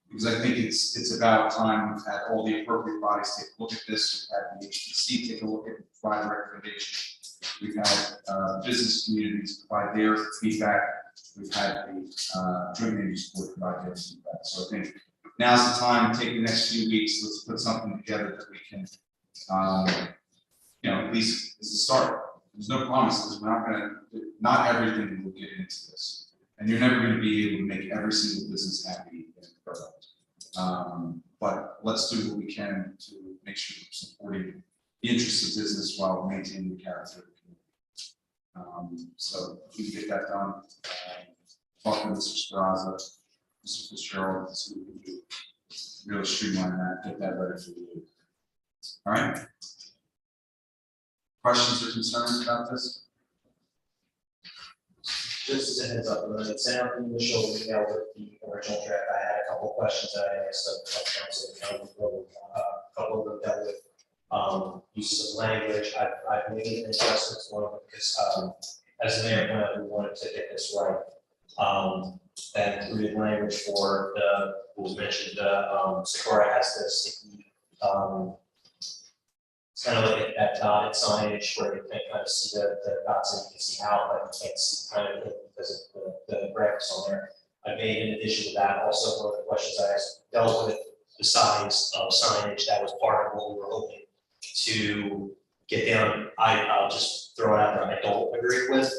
Because I think it's about time we've had all the appropriate bodies take a look at this. We've had the HTC take a look at it, provide a recommendation. We've had business communities provide their feedback. We've had the joint land use board provide their feedback. So I think now's the time. Take the next few weeks. Let's put something together that we can, at least as a start. There's no promises. We're not going to. Not everything will get into this, and you're never going to be able to make every single business happy and perfect. But let's do what we can to make sure we're supporting the interests of business while maintaining the character of the community. So if we can get that done, talk to Mr. Speraza, Mr. Fitzgerald, see what we can do. Really streamline that, get that ready for you. All right. Questions or concerns about this? Just as a heads up, when I sent out the initial email with the original draft, I had a couple of questions that I asked of council, a couple of them dealt with uses of language. I've made adjustments to one of them because as the mayor pointed out, we wanted to get this right. That included language for the, what was mentioned, Sakura has this sticky, it's kind of like that dotted signage where you can kind of see the dots and you can see how, but you can't see kind of it because of the graphics on there. I made in addition to that, also one of the questions I asked dealt with the size of signage. That was part of what we were hoping to get down. I'll just throw it out there. I don't agree with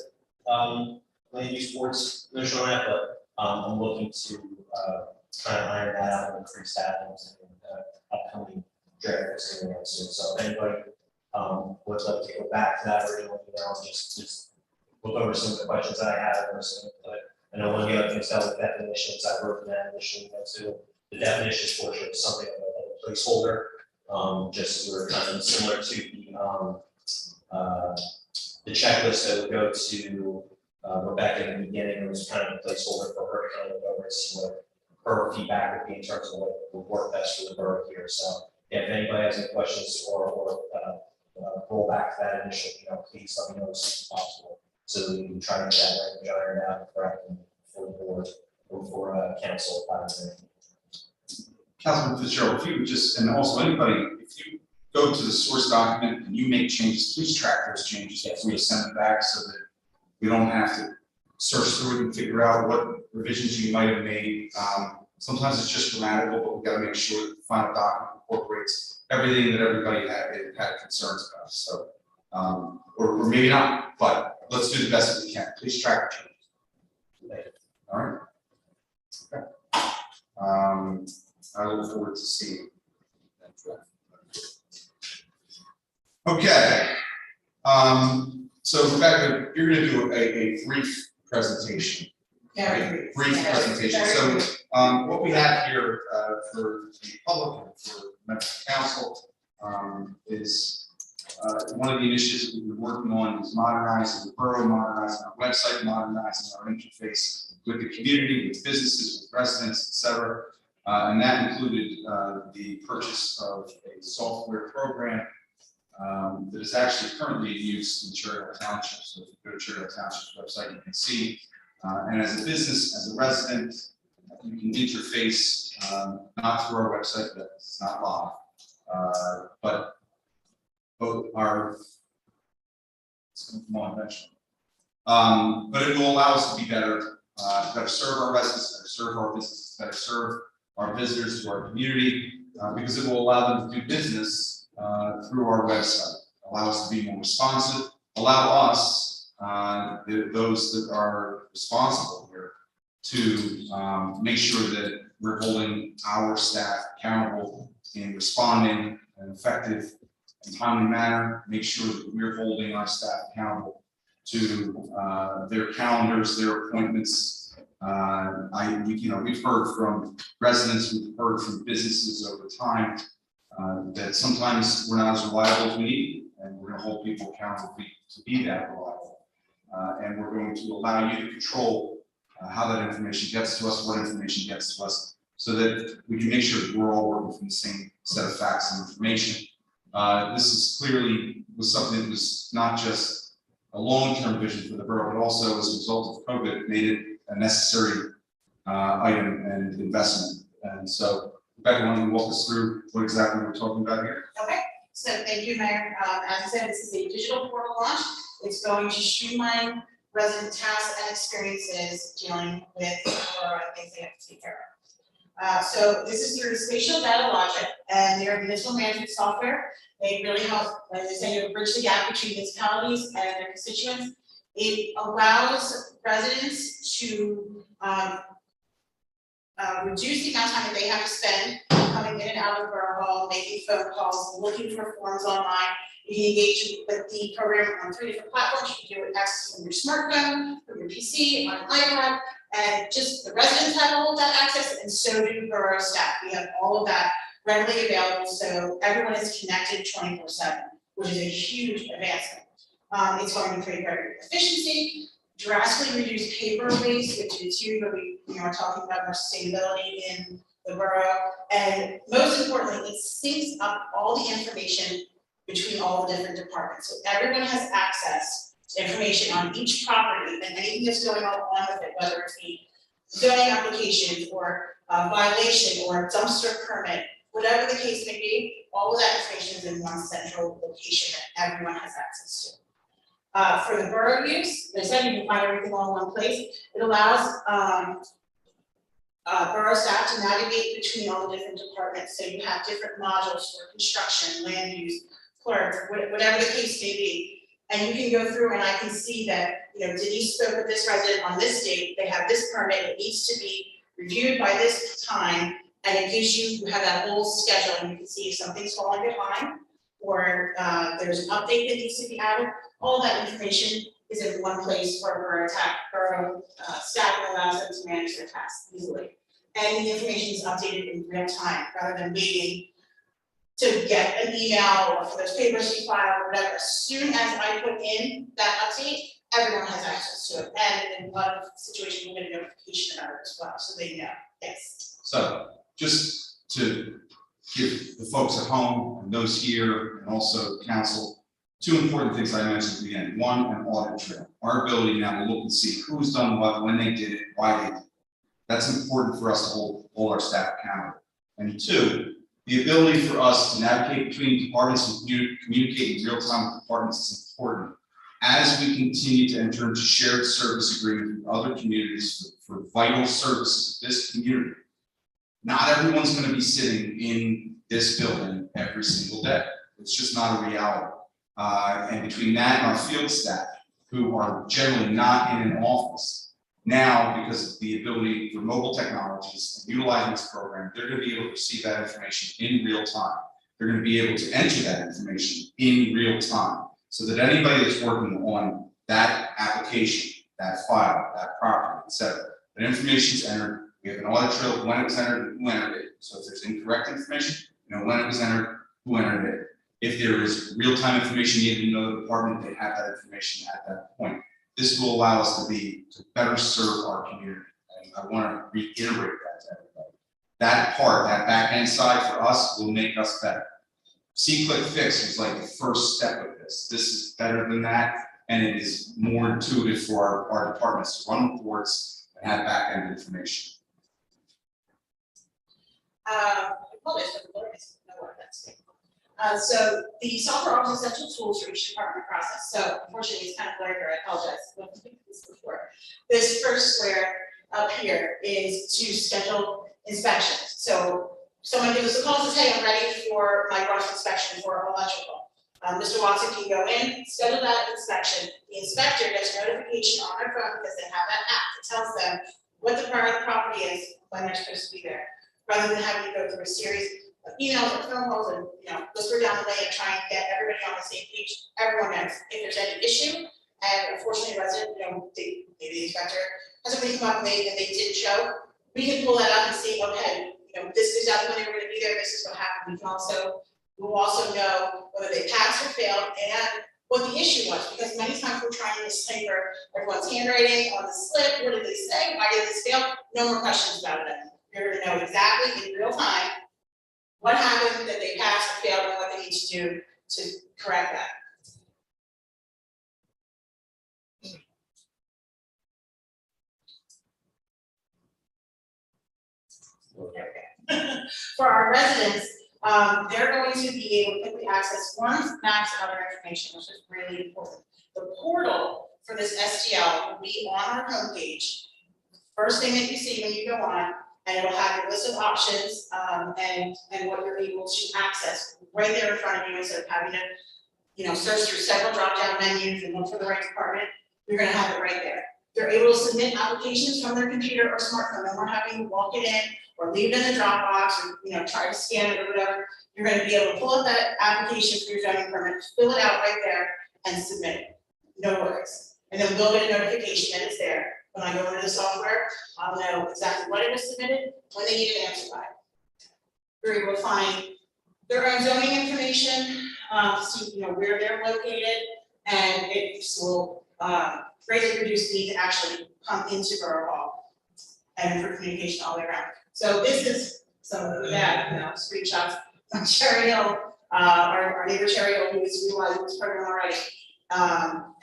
land use board's notion on that, but I'm looking to kind of iron that out and increase that in upcoming draft soon. So if anybody would like to go back to that original email, just look over some of the questions I have. But I know one of the other things dealt with definitions. I wrote that initially too. The definitions portion is something of a placeholder, just as we were kind of similar to the checklist that would go to Rebecca in the beginning. It was kind of a placeholder for her to kind of go over and see what her feedback would be in terms of what would work best for the borough here. So yeah, if anybody has any questions or roll back to that initial, please let me know as soon as possible so that we can try to get that language ironed out correctly for the board or for council. Councilman Fitzgerald, if you would just, and also anybody, if you go to the source document and you make changes, please track those changes before you send them back so that we don't have to search through it and figure out what revisions you might have made. Sometimes it's just grammatical, but we've got to make sure that the final document incorporates everything that everybody had concerns about. So, or maybe not, but let's do the best that we can. Please track the changes. All right. Okay. I look forward to seeing that draft. Okay. So Rebecca, you're going to do a brief presentation. Very Brief presentation. Very So what we have here for the public and for members of council is one of the initiatives that we've been working on is modernizing the borough, modernizing our website, modernizing our interface with the community, with businesses, with residents, et cetera. And that included the purchase of a software program that is actually currently in use in Cherryhill Township. So if you go to Cherryhill Township's website, you can see. And as a business, as a resident, you can interface not through our website, but it's not live, but both our. It's going to come on eventually. But it will allow us to be better, better serve our residents, better serve our businesses, better serve our visitors to our community, because it will allow them to do business through our website, allow us to be more responsive, allow us, those that are responsible here, to make sure that we're holding our staff accountable in responding in an effective and timely manner, make sure that we're holding our staff accountable to their calendars, their appointments. We've heard from residents, we've heard from businesses over time that sometimes we're not as reliable as we need, and we're going to hold people accountable to be that reliable. And we're going to allow you to control how that information gets to us, what information gets to us, so that we can make sure that we're all working from the same set of facts and information. This is clearly was something that was not just a long-term vision for the borough, but also as a result of COVID, made it a necessary item and investment. And so, Rebecca, why don't you walk us through what exactly we're talking about here? Okay, so thank you, Mayor. As I said, this is a digital portal launch. It's going to streamline resident tasks and experiences dealing with things they have to take care of. So this is through Spatial Data Logic and their municipal management software. They really help, as I say, to bridge the gap between municipalities and their constituents. It allows residents to reduce the amount of time that they have to spend coming in and out of Borough Hall, making phone calls, looking for forms online. You can engage with the program on 3 different platforms. You can do it access from your smartphone, from your PC, on an iPad, and just the residents have all of that access, and so do borough staff. We have all of that readily available, so everyone is connected 24/7, which is a huge advancement. It's going to create greater efficiency, drastically reduce paper waste, which is huge, but we are talking about more sustainability in the borough. And most importantly, it syncs up all the information between all the different departments. So everyone has access to information on each property and anything that's going on with it, whether it's the zoning application or a violation or a dumpster permit, whatever the case may be, all of that information is in one central location that everyone has access to. For the borough use, they said you can find everything all in one place. It allows borough staff to navigate between all the different departments. So you have different modules for construction, land use, clerk, whatever the case may be. And you can go through and I can see that, Denise spoke with this resident on this date, they have this permit, it needs to be reviewed by this time, and it gives you have that whole schedule, and you can see if something's falling behind, or there's an update that needs to be added. All that information is in one place for borough staff, and allows them to manage their tasks easily. And the information is updated in real time, rather than waiting to get an email or for those papers to be filed or whatever. As soon as I put in that update, everyone has access to it. And in a lot of situations, we'll get a notification about it as well, so they know. Yes. So just to give the folks at home and those here and also council, 2 important things I mentioned at the end. 1, an audit trail. Our ability now to look and see who's done what, when they did it, why they did it. That's important for us to hold our staff accountable. And 2, the ability for us to navigate between departments and communicate in real time with departments is important. As we continue to enter into shared service agreements with other communities for vital services of this community, not everyone's going to be sitting in this building every single day. It's just not a reality. And between that and our field staff, who are generally not in an office, now, because of the ability for mobile technologies and utilizing this program, they're going to be able to receive that information in real time. They're going to be able to enter that information in real time, so that anybody that's working on that application, that file, that property, etc., that information is entered. We have an audit trail of when it was entered and who entered it. So if there's incorrect information, when it was entered, who entered it. If there is real-time information needed in another department, they have that information at that point. This will allow us to better serve our community. And I want to reiterate that to everybody. That part, that back end side for us will make us better. See Click Fix was like the first step of this. This is better than that, and it is more intuitive for our departments to run reports and have back end information. I apologize for the blurriness. No, that's it. So the software offers essential tools for each department process. So unfortunately, it's kind of blurred here, I apologize. I've been doing this before. This first square up here is to schedule inspections. So someone gives us a call, says, hey, I'm ready for my brush inspection for electrical. Mr. Watson can go in, schedule that inspection. The inspector gets notification on their phone because they have that app that tells them what the part of the property is, when they're supposed to be there. Rather than having to go through a series of emails or phone calls and, go through down the way and try and get everybody on the same page. Everyone knows if there's any issue, and unfortunately, a resident, maybe the inspector has somebody come up and they didn't show, we can pull that up and see, okay, this is exactly when they were gonna be there, this is what happened. We'll also know whether they passed or failed and what the issue was, because many times we're trying to decipher everyone's handwriting on the slip, what did they say, why did this fail? No more questions about it. You're gonna know exactly in real time what happened, that they passed or failed, and what they need to do to correct that. Okay. For our residents, they're going to be able to quickly access one maps and other information, which is really important. The portal for this STL will be on our homepage. First thing that you see when you go on, and it'll have your list of options, and what you're able to access right there in front of you, instead of having to, search through several drop-down menus and look for the right department. You're gonna have it right there. They're able to submit applications from their computer or smartphone, and we're having to walk it in or leave it in the Dropbox, or try to scan it or whatever. You're gonna be able to pull up that application for your zoning permit, fill it out right there, and submit it. No worries. And then we'll get a notification that it's there. When I go into the software, I'll know exactly what it was submitted, when they need an answer by. You're able to find their own zoning information, see where they're located, and it will greatly reduce the need to actually come into Borough Hall and improve communication all the way around. So this is some of that, screenshots from Cherry Hill, our neighbor Cherry Hill, who is utilizing this program already,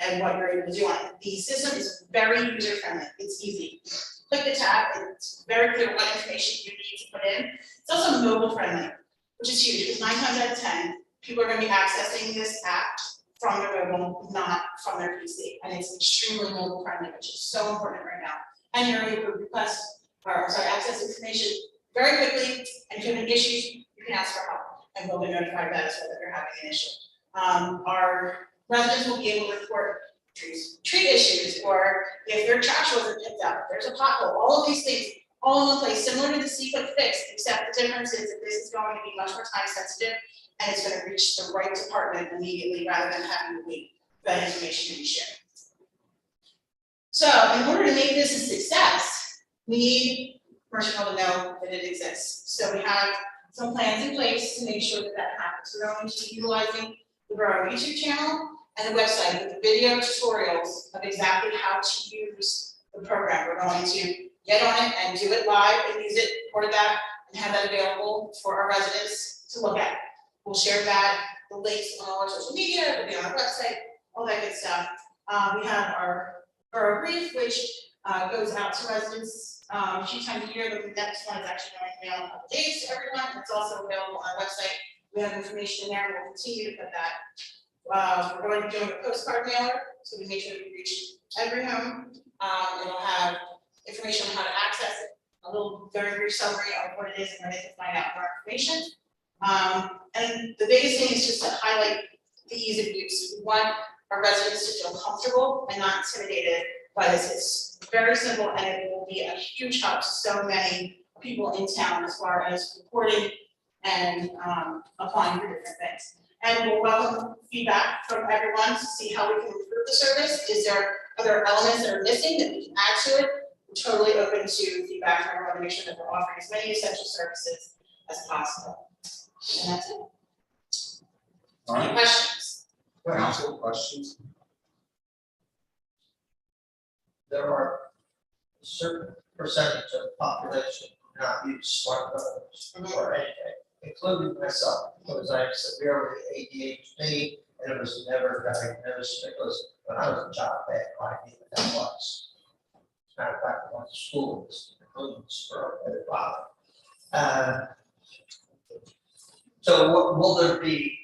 and what you're able to do on it. The system is very user friendly. It's easy. Click the tab. It's very clear what information you need to put in. It's also mobile friendly, which is huge because 9 times out of 10, people are going to be accessing this app from their mobile, not from their PC, and it's extremely mobile friendly, which is so important right now. And you're able to access information very quickly, and if you have an issue, you can ask for help, and we'll be notified of that as well that you're having an issue. Our residents will be able to report tree issues, or if their trash wasn't picked up, if there's a pothole, all of these things, all in one place, similar to the C-Quick Fix, except the difference is that this is going to be much more time sensitive, and it's going to reach the right department immediately rather than having to wait for that information to be shared. So in order to make this a success, we need commercial people to know that it exists. So we have some plans in place to make sure that that happens. We're going to be utilizing the Borough YouTube channel and the website with the video tutorials of exactly how to use the program. We're going to get on it and do it live and use it, record that, and have that available for our residents to look at. We'll share that, the links on all our social media, it'll be on our website, all that good stuff. We have our Borough Brief, which goes out to residents a few times a year. The next one is actually going to be on a couple days to everyone. It's also available on our website. We have information in there, and we'll continue to put that. We're going to be doing a postcard mailer, so we make sure we reach every home. It'll have information on how to access it, a little very brief summary of what it is and where they can find out more information. And the biggest thing is just to highlight the ease of use. We want our residents to feel comfortable and not intimidated by this. It's very simple, and it will be a huge help to so many people in town as far as reporting and applying for different things. And we'll welcome feedback from everyone to see how we can improve the service. Are there elements that are missing that we can add to it? We're totally open to feedback from everyone to make sure that we're offering as many essential services as possible. And that's it. All right, Any questions? council, questions? There are a certain percentage of the population who not use smartphones or anything, including myself, because I have severely ADHD, and it was never diagnosed because when I was a child, I had no idea what that was. As a matter of fact, I went to school, including for my father. So will there be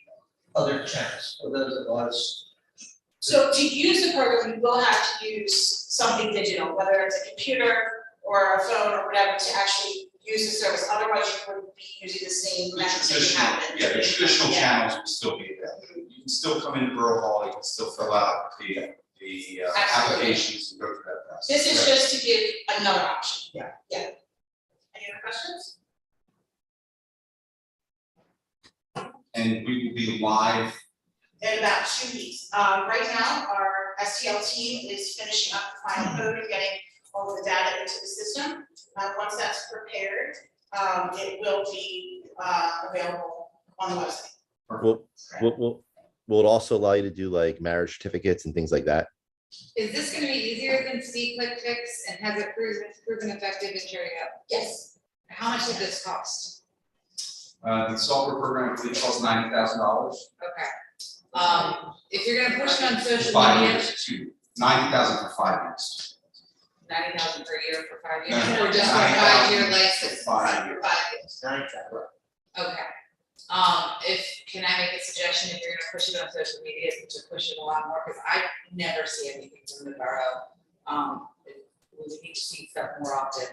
other channels, for those of us. So to use the program, you will have to use something digital, whether it's a computer or a phone or whatever, to actually use the service, otherwise you wouldn't be using the same The methods that you traditional, have. yeah, the traditional Yeah. channels will still be there. You can still come into Borough Hall, you can still fill out the Absolutely. applications and go through that process. This is just to give another option. Yeah. Yeah. Any other questions? And we will be live, In about 2 weeks. Right now, our STL team is finishing up the final code and getting all the data into the system. Once that's prepared, it will be, available on the website. Will it also allow you to do like marriage certificates and things like that? Is this gonna be easier than C-Click Fix and has it proven effective in Cherry Hill? Yes. How much did this cost? the software program, I believe, costs $90,000. Okay. If you're gonna push it on social 5 media, years, 90,000 for 5 years. 90,000 per year for 5 years, No, or just for a 90,000 5-year license? for 5 years. 5 years. 9,000. Okay. Can I make a suggestion, if you're gonna push it on social media, to push it a lot more, because I never see anything from the borough. We need to see stuff more often.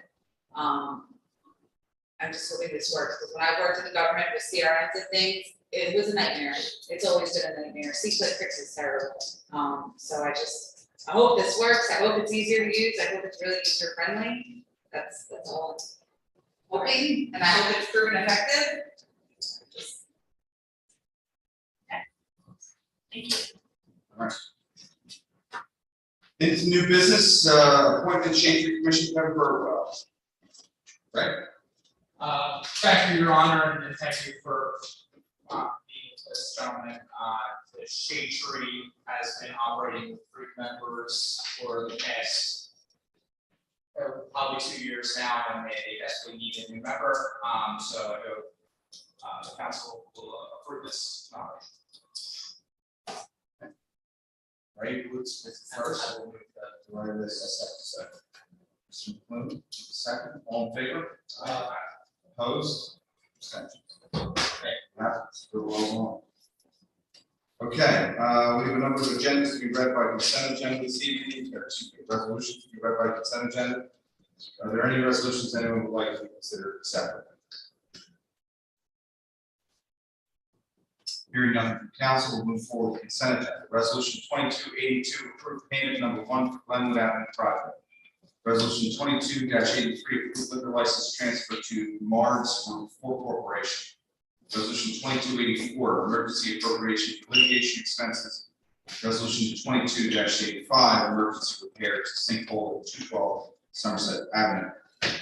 I'm just hoping this works, because when I worked in the government with CRMs and things, it was a nightmare. It's always been a nightmare. C-Click Fix is terrible. So I hope this works. I hope it's easier to use. I hope it's really user friendly. That's all I'm hoping, and I hope it's proven effective. All right. Into new business, appointment change for Commission Member Burwell. Right? Thank you, Your Honor, and thank you for meeting with this gentleman. The Shade Tree has been operating with 3 members for the past probably 2 years now, and they desperately need a new member. So I hope the council will approve this nomination. Right, Woods is first, I will move that, do I have this, second? Mr. McClune, second, all in favor? Opposed? Abstentions? Okay, that's the roll on. Okay, we have a number of agendas to be read by consent agenda this evening, resolutions to be read by consent agenda. Are there any resolutions anyone would like to consider separate? Hearing none from council, we'll move forward with consent agenda. Resolution 2282, approved payment number 1 for Glenwood Avenue project. Resolution 22-83, approved liquor license transfer to Mars Group 4 Corporation. Resolution 2284, emergency appropriation for litigation expenses. Resolution 22-85, emergency repair to sinkhole at 212 Somerset Avenue.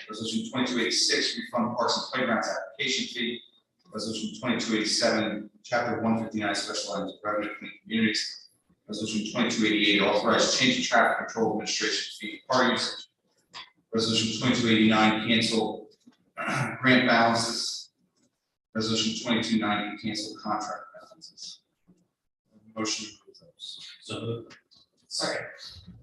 Resolution 2286, refund parks and playgrounds application fee. Resolution 2287, Chapter 159, Special Items of Revenue for Communities. Resolution 2288, authorized change of traffic control administration fee car usage. Resolution 2289, cancel grant balances. Resolution 2290, cancel contract balances. Motion to approve those. So moved. Second.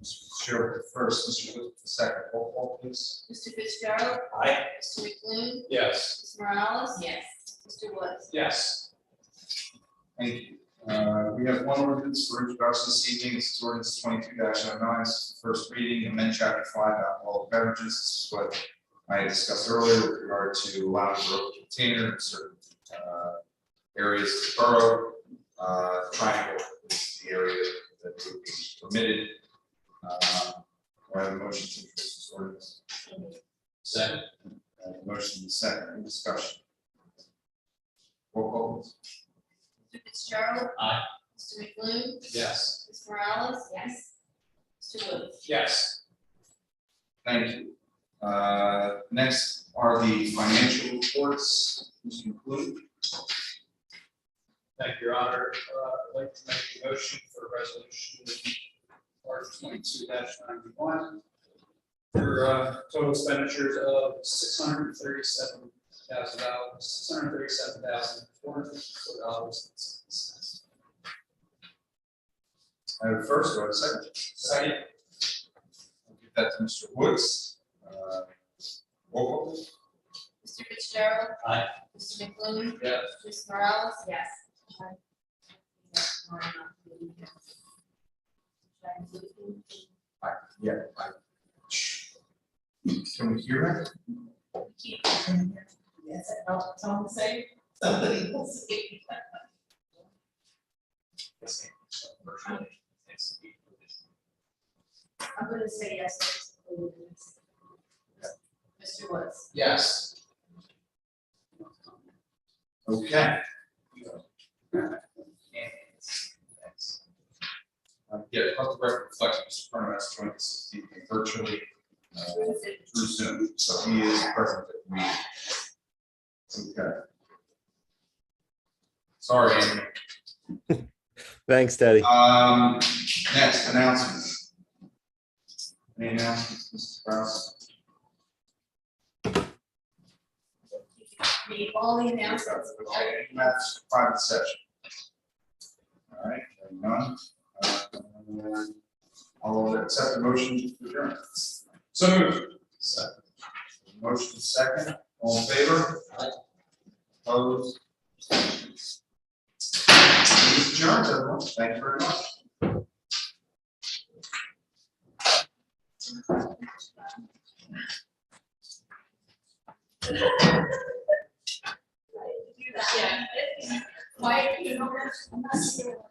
Mr. Fitzgerald the first, Mr. Wood the second. Roll call, please. Mr. Fitzgerald. Aye. Mr. McLean. Yes. Ms. Morales. Yes. Mr. Woods. Yes. Thank you. We have one ordinance for introduction this evening. This is ordinance 22-09. This is the first reading, amend chapter 5 alcoholic beverages. This is what I had discussed earlier with regard to allowing for open container in certain areas of the borough. Triangle is the area that would be permitted. Do I have a motion to introduce this ordinance? Second. Motion is second. Any discussion? Roll call, please. Mr. Fitzgerald. Aye. Mr. McLean. Yes. Ms. Morales. Yes. Mr. Woods. Yes. Thank you. Next are the financial reports. Mr. McClure. Thank you, Your Honor. I'd like to make a motion for resolution R 22-91 for total expenditures of $637,454.07. I have a first, do I have a second? Second. I'll give that to Mr. Woods. Roll call, please. Mr. Fitzgerald. Aye. Mr. McLean. Yes. Ms. Morales. Yes. time. Can we hear it? Yes, I'll tell them to say, somebody will say. I'm gonna say yes. Mr. Woods. Yes. Okay. Yeah, let the record reflect Mr. Prano has joined us this evening virtually through Zoom, so he is present at the meeting. Okay. Sorry, Anthony. Thanks, Teddy. Next, announcements. Any announcements, Mr. Kraus? Read all the announcements. Okay, any matters of private session? All right, hearing none. I'll accept the motion to adjourn. So moved. Second. Motion second, all in favor? Opposed? Meeting adjourned, everyone. Thank you very much. Yeah. Why, you know, I'm not sure.